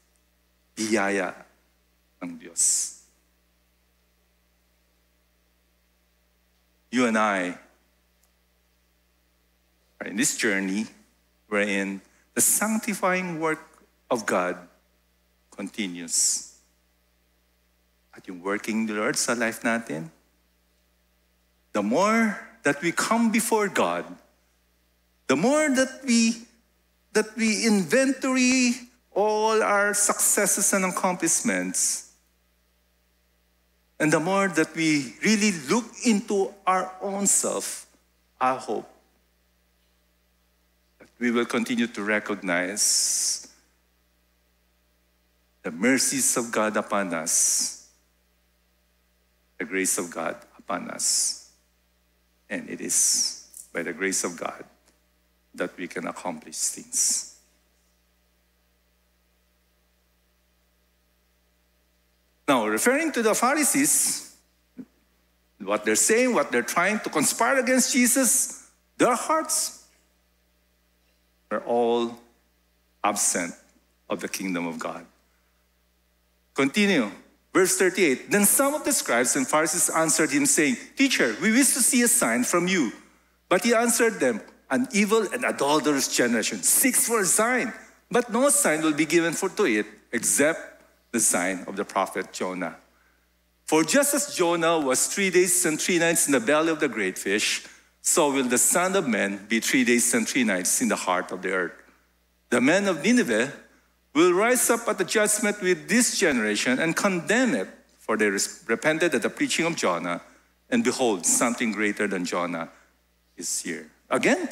Biyaya ng Diyos. You and I are in this journey wherein the sanctifying work of God continues. At yung working the Lord sa life natin, the more that we come before God, the more that we inventory all our successes and accomplishments, and the more that we really look into our own self, I hope that we will continue to recognize the mercies of God upon us, the grace of God upon us. And it is by the grace of God that we can accomplish things. Now, referring to the Pharisees, what they're saying, what they're trying to conspire against Jesus, their hearts are all absent of the kingdom of God. Continue. Verse 38, then some of the scribes and Pharisees answered him, saying, Teacher, we wish to see a sign from you. But he answered them, an evil and adulterous generation seeks for a sign, but no sign will be given to it except the sign of the prophet Jonah. For just as Jonah was 3 days and 3 nights in the belly of the great fish, so will the Son of Man be 3 days and 3 nights in the heart of the earth. The men of Nineveh will rise up at the judgment with this generation and condemn it, for they repented at the preaching of Jonah, and behold, something greater than Jonah is here. Again,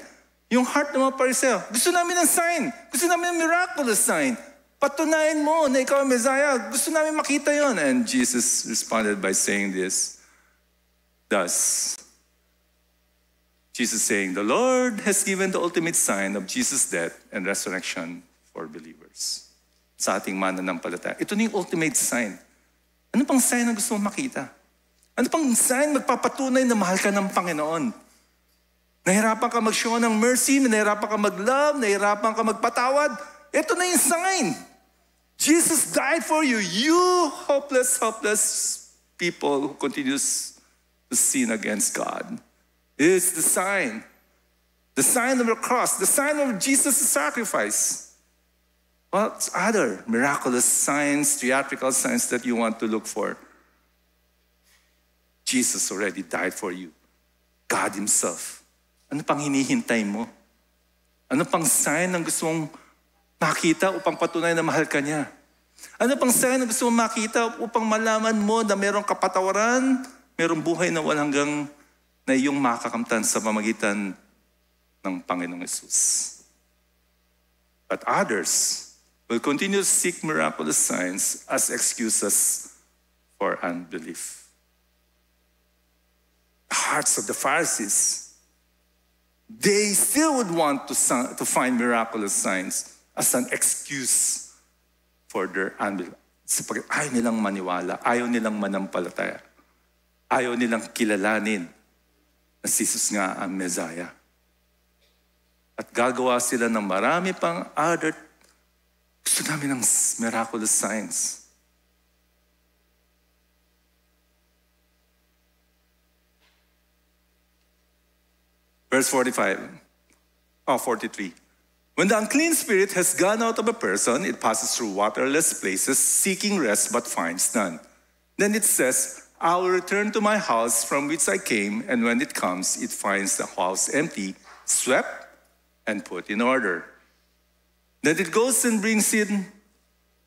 yung heart ng mga Pariseo, gusto namin ng sign, gusto namin ng miraculous sign. Patunayan mo na ikaw ang Messiah, gusto namin makita yon. And Jesus responded by saying this, thus, Jesus saying, the Lord has given the ultimate sign of Jesus' death and resurrection for believers. Sa ating mananampalataya. Ito na yung ultimate sign. Ano pang sign na gusto mong makita? Ano pang sign magpapatunay na mahal ka ng Panginoon? Nahirapan ka mag-show ng mercy, nahirapan ka mag-love, nahirapan ka magpatawad. Ito na yung sign. Jesus died for you. You hopeless people who continues to sin against God. It's the sign. The sign of the cross. The sign of Jesus' sacrifice. What other miraculous signs, theatrical signs that you want to look for? Jesus already died for you. God Himself. Ano pang hinihintay mo? Ano pang sign ang gusto mong makita upang patunay na mahal ka niya? Ano pang sign ang gusto mong makita upang malaman mo na mayroong kapatawaran, mayroong buhay na walang hanggang na iyong makakamtan sa pamagitan ng Panginoong Hesus. But others will continue to seek miraculous signs as excuses for unbelief. The hearts of the Pharisees, they still would want to find miraculous signs as an excuse for their unbelief. Sapagkat ayaw nilang maniwala, ayaw nilang manampalataya, ayaw nilang kilalanin na si Jesus nga ang Messiah. At gagawa sila ng marami pang other, gusto namin ng miraculous signs. Verse 43. When the unclean spirit has gone out of a person, it passes through waterless places, seeking rest but finds none. Then it says, I will return to my house from which I came, and when it comes, it finds the house empty, swept, and put in order. Then it goes and brings in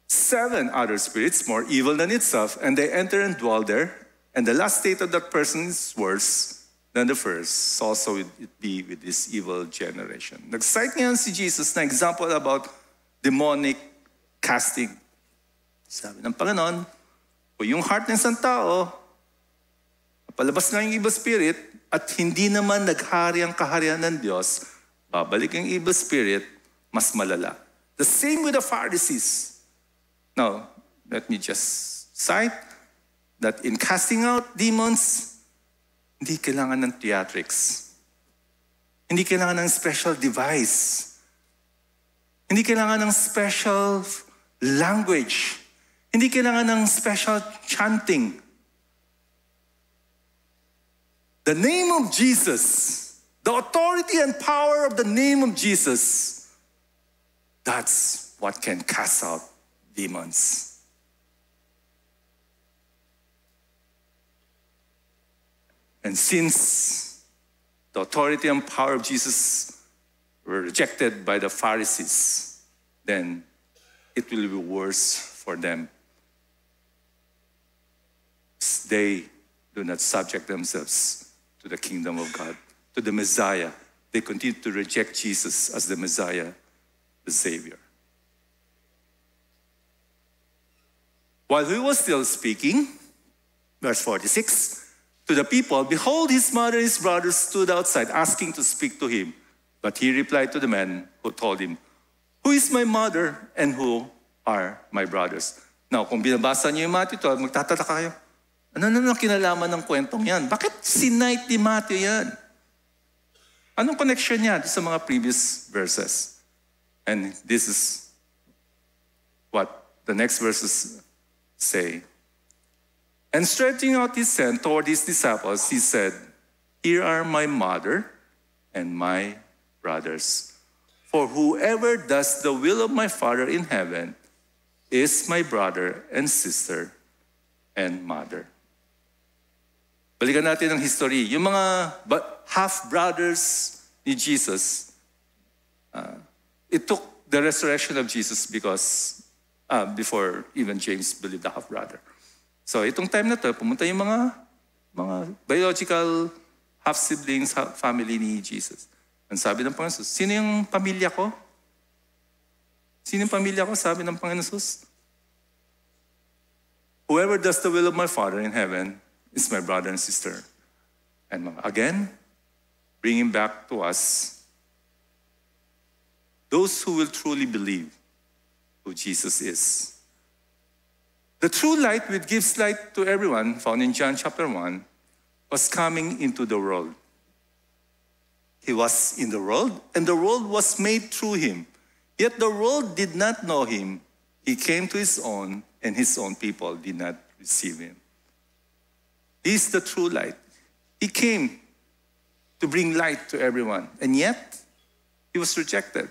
7 other spirits, more evil than itself, and they enter and dwell there. And the last state of that person is worse than the first. So also it be with this evil generation. Nag-cite ngayon si Jesus na example about demonic casting. Sabi ng Panginoon, kung yung heart ng isang tao, palabas nga yung evil spirit, at hindi naman naghari ang kaharian ng Diyos, babalik yung evil spirit, mas malala. The same with the Pharisees. Now, let me just cite that in casting out demons, hindi kailangan ng theatrics. Hindi kailangan ng special device. Hindi kailangan ng special language. Hindi kailangan ng special chanting. The name of Jesus, the authority and power of the name of Jesus, that's what can cast out demons. And since the authority and power of Jesus were rejected by the Pharisees, then it will be worse for them. They do not subject themselves to the kingdom of God, to the Messiah. They continue to reject Jesus as the Messiah, the Savior. While he was still speaking, verse 46, to the people, behold, his mother and his brothers stood outside asking to speak to him. But he replied to the men who told him, who is my mother and who are my brothers? Now, kung binabasa niyo yung Matthew 12, magtatataka kayo. Ano na kinalaman ng kwentong yan? Bakit sinight ni Matthew yan? Anong connection niya sa mga previous verses? And this is what the next verses say. And stretching out his hand toward his disciples, he said, here are my mother and my brothers. For whoever does the will of my Father in heaven is my brother and sister and mother. Balikan natin ang history. Yung mga half-brothers ni Jesus, it took the resurrection of Jesus because before even James believed the half-brother. So itong time na to, pumunta yung mga biological half-siblings, family ni Jesus. Ang sabi ng Panginoon Jesus, sino yung pamilya ko? Sino yung pamilya ko? Sabi ng Panginoon Jesus. Whoever does the will of my Father in heaven is my brother and sister. And again, bringing back to us those who will truly believe who Jesus is. The true light which gives light to everyone, found in John chapter 1, was coming into the world. He was in the world, and the world was made through him. Yet the world did not know him. He came to his own, and his own people did not receive him. He is the true light. He came to bring light to everyone, and yet he was rejected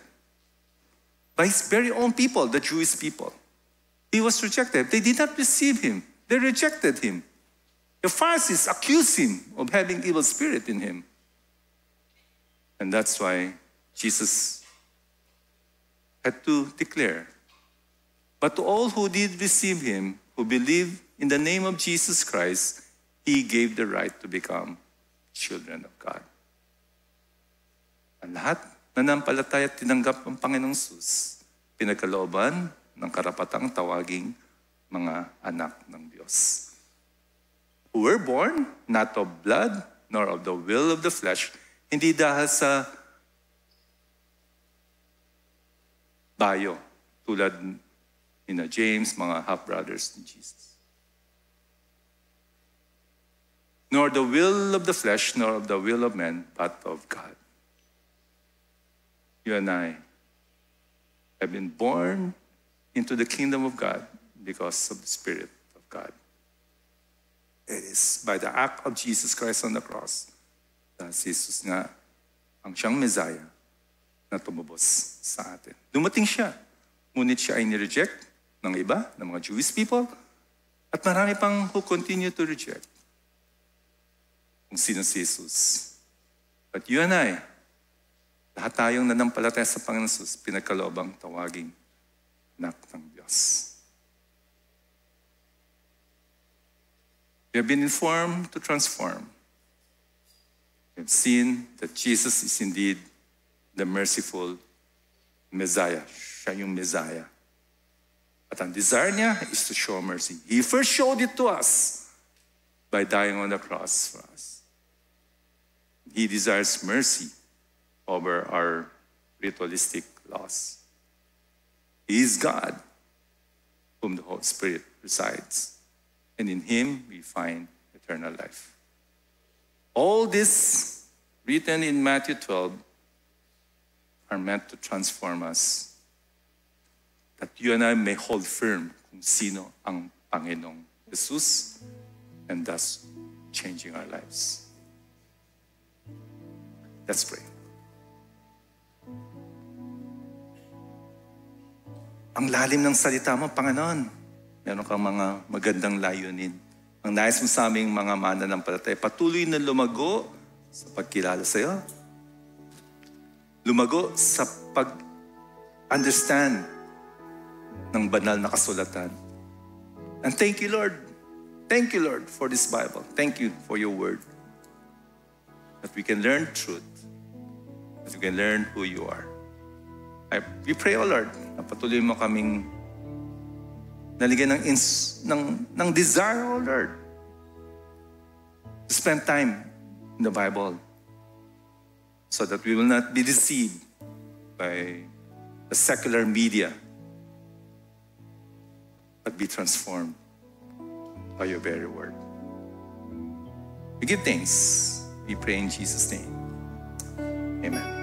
by his very own people, the Jewish people. He was rejected. They did not receive him. They rejected him. The Pharisees accused him of having evil spirit in him. And that's why Jesus had to declare, but to all who did receive him, who believe in the name of Jesus Christ, he gave the right to become children of God. Ang lahat nanampalataya at tinanggap ang Panginoong Sus, pinagkalooban ng karapatang tawaging mga anak ng Diyos. Who were born not of blood, nor of the will of the flesh, hindi dahil sa bayo, tulad ni James, mga half-brothers ni Jesus. Nor the will of the flesh, nor of the will of men, but of God. You and I have been born into the kingdom of God because of the Spirit of God. It is by the act of Jesus Christ on the cross na si Jesus nga ang siyang Messiah na tumubos sa atin. Dumating siya, ngunit siya ay nireject ng iba, ng mga Jewish people, at marami pang who continue to reject kung sino si Jesus. But you and I, lahat tayong nanampalataya sa Panginoon Jesus, pinagkaloobang tawaging anak ng Diyos. We have been informed to transform. We have seen that Jesus is indeed the merciful Messiah. Siya yung Messiah. At ang desire niya is to show mercy. He first showed it to us by dying on the cross for us. He desires mercy over our ritualistic laws. He is God, whom the Holy Spirit resides. And in Him, we find eternal life. All this written in Matthew 12 are meant to transform us, that you and I may hold firm kung sino ang Panginoong Jesus, and thus changing our lives. Let's pray. Ang lalim ng salita mo, Panginoon. Meron kang mga magandang layunin. Ang nais mo sa aming mga mananampalataya, patuloy na lumago sa pagkilala sa iyo. Lumago sa pag-understand ng banal na kasulatan. And thank you, Lord. Thank you, Lord, for this Bible. Thank you for your word. That we can learn truth. That we can learn who you are. We pray, O Lord, na patuloy mo kaming naligyan ng desire, O Lord, to spend time in the Bible so that we will not be deceived by the secular media, but be transformed by your very word. We give thanks. We pray in Jesus' name. Amen.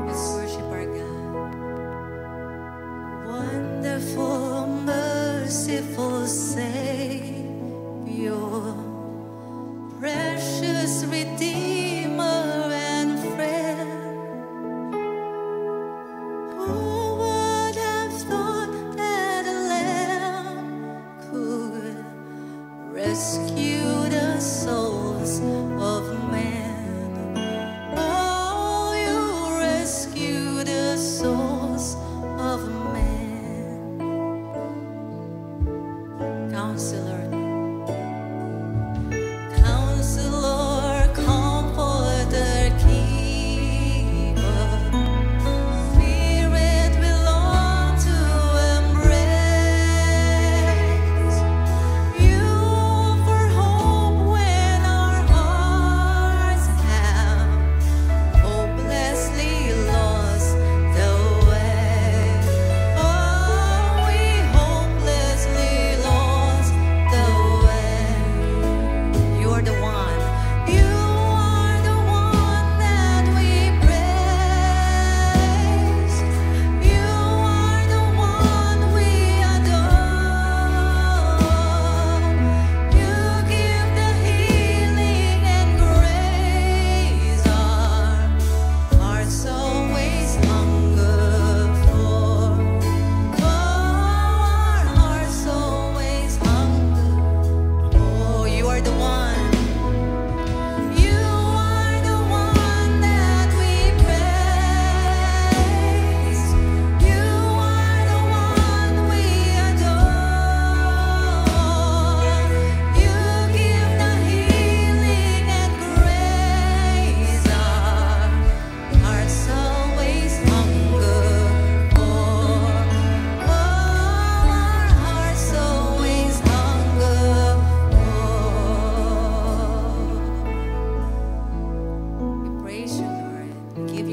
Let's worship our God. Wonderful, merciful Savior, precious Redeemer and friend. Who would have thought that a lamb could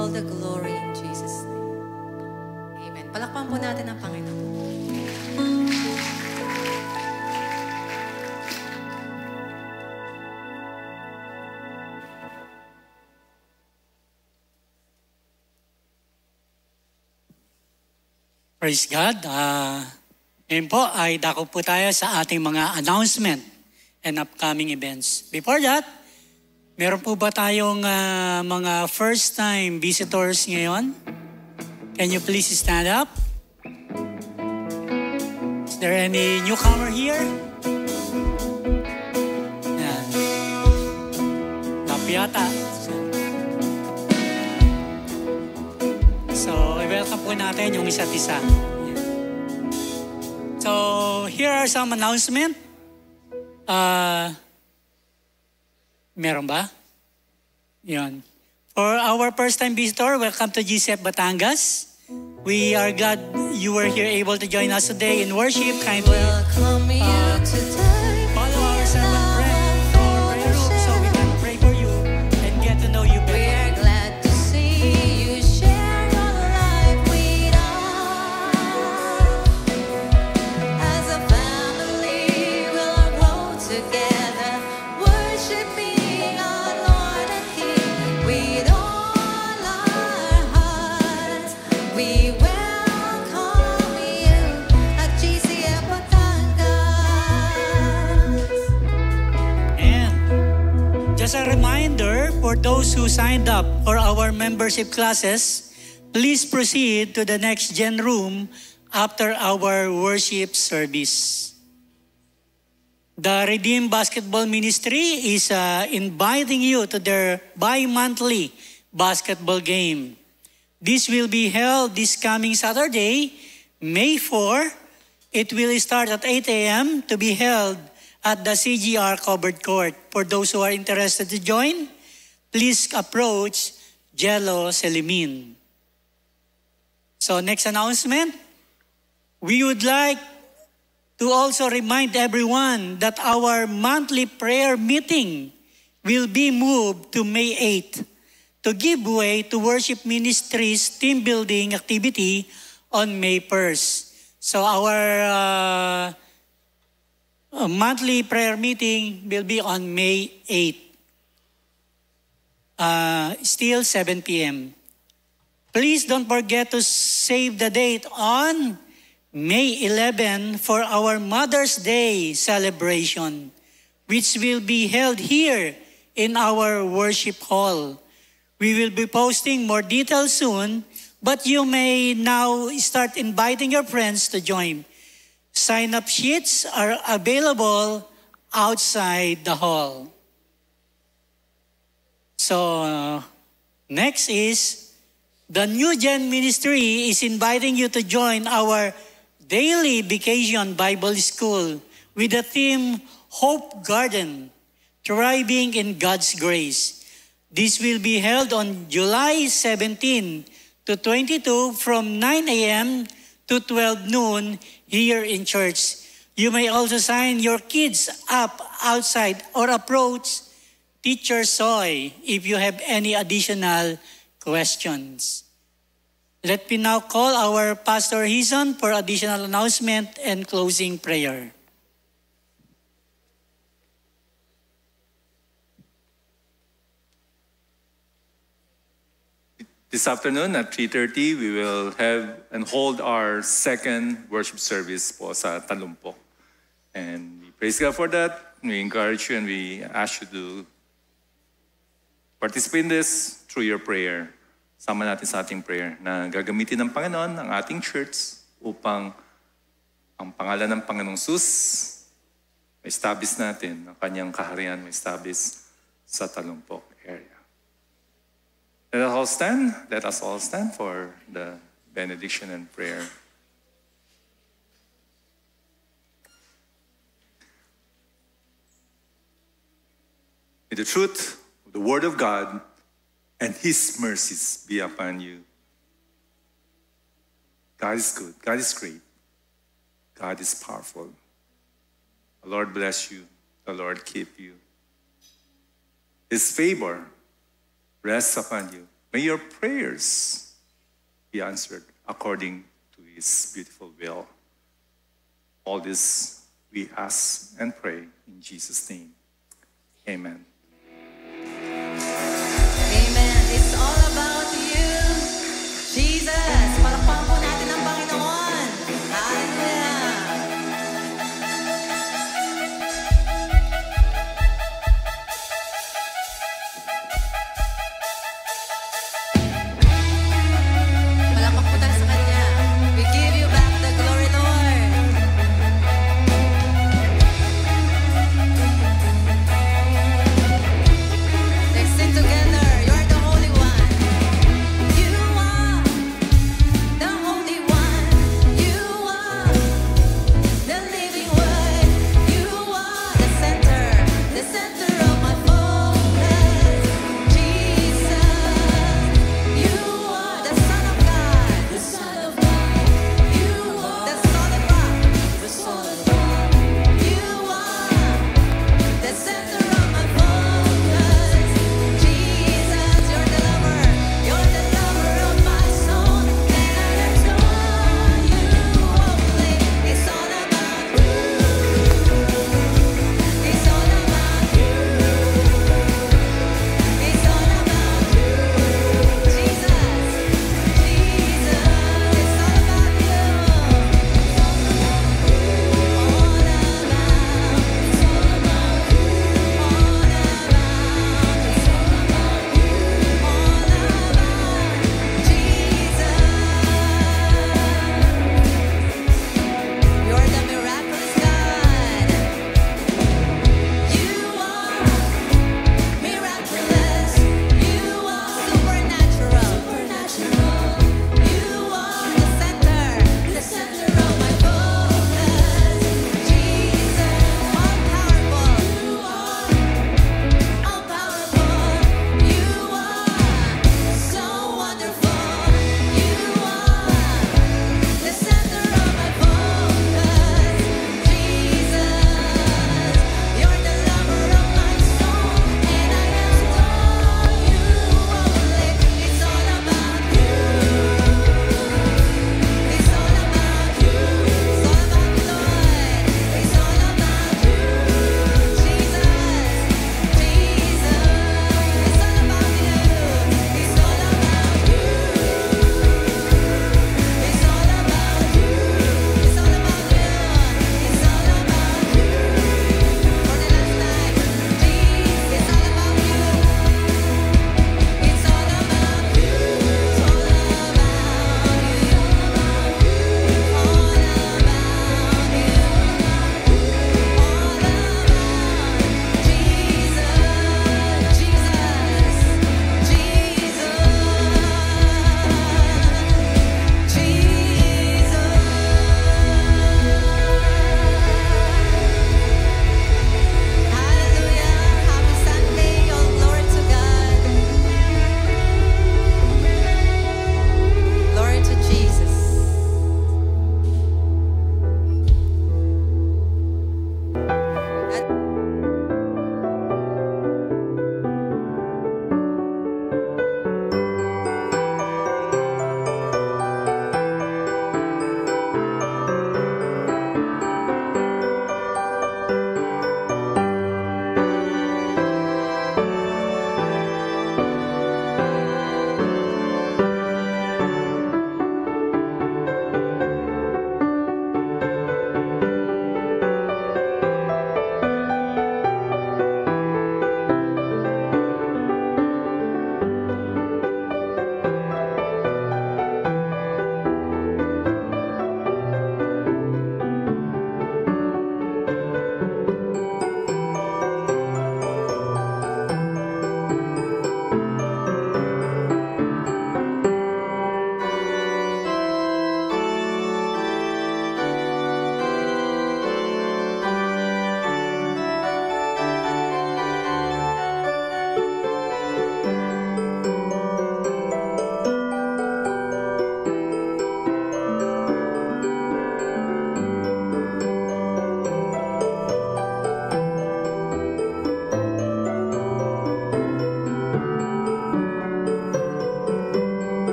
all the glory in Jesus' name. Amen. Palakpan po natin ang Panginoon. Praise God. Ngayon po ay dako po tayo sa ating mga announcement and upcoming events. Before that, meron po ba tayong mga first-time visitors ngayon? Can you please stand up? Is there any newcomer here? Yan. Tapi yata. So, i-welcome po natin yung isa't isa. Yan. So, here are some announcement. Meron ba? Yan. For our first-time visitor, welcome to GCF Batangas. We are glad you were here able to join us today in worship. Kindly Welcome you today. follow our servant friend to our prayer room so we can pray for you and get to know you We better. are glad to see you share your life with us. As a family, we'll grow together, worshiping our Lord and King with all our hearts. We welcome you at GCF Batangas. And just a reminder for those who signed up for our membership classes, please proceed to the next gen room after our worship service. The Redeemed Basketball Ministry is inviting you to their bi-monthly basketball game. This will be held this coming Saturday, May 4. It will start at 8 a.m. to be held at the CGR covered court. For those who are interested to join, please approach Jello Selimin. So next announcement, we would like to also remind everyone that our monthly prayer meeting will be moved to May 8th to give way to worship ministries team building activity on May 1st. So our monthly prayer meeting will be on May 8th. Still 7 p.m. Please don't forget to save the date on May 11 for our Mother's Day celebration, which will be held here in our worship hall. We will be posting more details soon, but you may now start inviting your friends to join. Sign-up sheets are available outside the hall. So, next is, the New Gen Ministry is inviting you to join our daily vacation Bible school with the theme Hope Garden, Thriving in God's Grace. This will be held on July 17 to 22 from 9 a.m. to 12 noon here in church. You may also sign your kids up outside or approach Teacher Soy if you have any additional questions. Let me now call our Pastor Hison for additional announcement and closing prayer. This afternoon at 3:30, we will have and hold our second worship service po sa Talumpok. And we praise God for that. We encourage you and we ask you to participate in this through your prayer. Sama natin sa ating prayer na gagamitin ng Panginoon ang ating church upang ang pangalan ng Panginoong Sus ma-establish natin, ang kanyang kaharian ma-establish sa Talumpok area. Let us all stand for the benediction and prayer. May the truth of the Word of God and His mercies be upon you. God is good. God is great. God is powerful. The Lord bless you. The Lord keep you. His favor rests upon you May your prayers be answered according to His beautiful will. All this we ask and pray in Jesus' name. Amen. Amen. It's all about you, Jesus. Palakpakan po natin ang Panginoon. Hallelujah. Palakpak po tayo sa Kanya. We give you back the glory, Lord.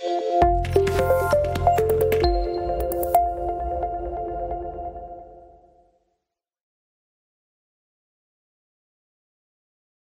you.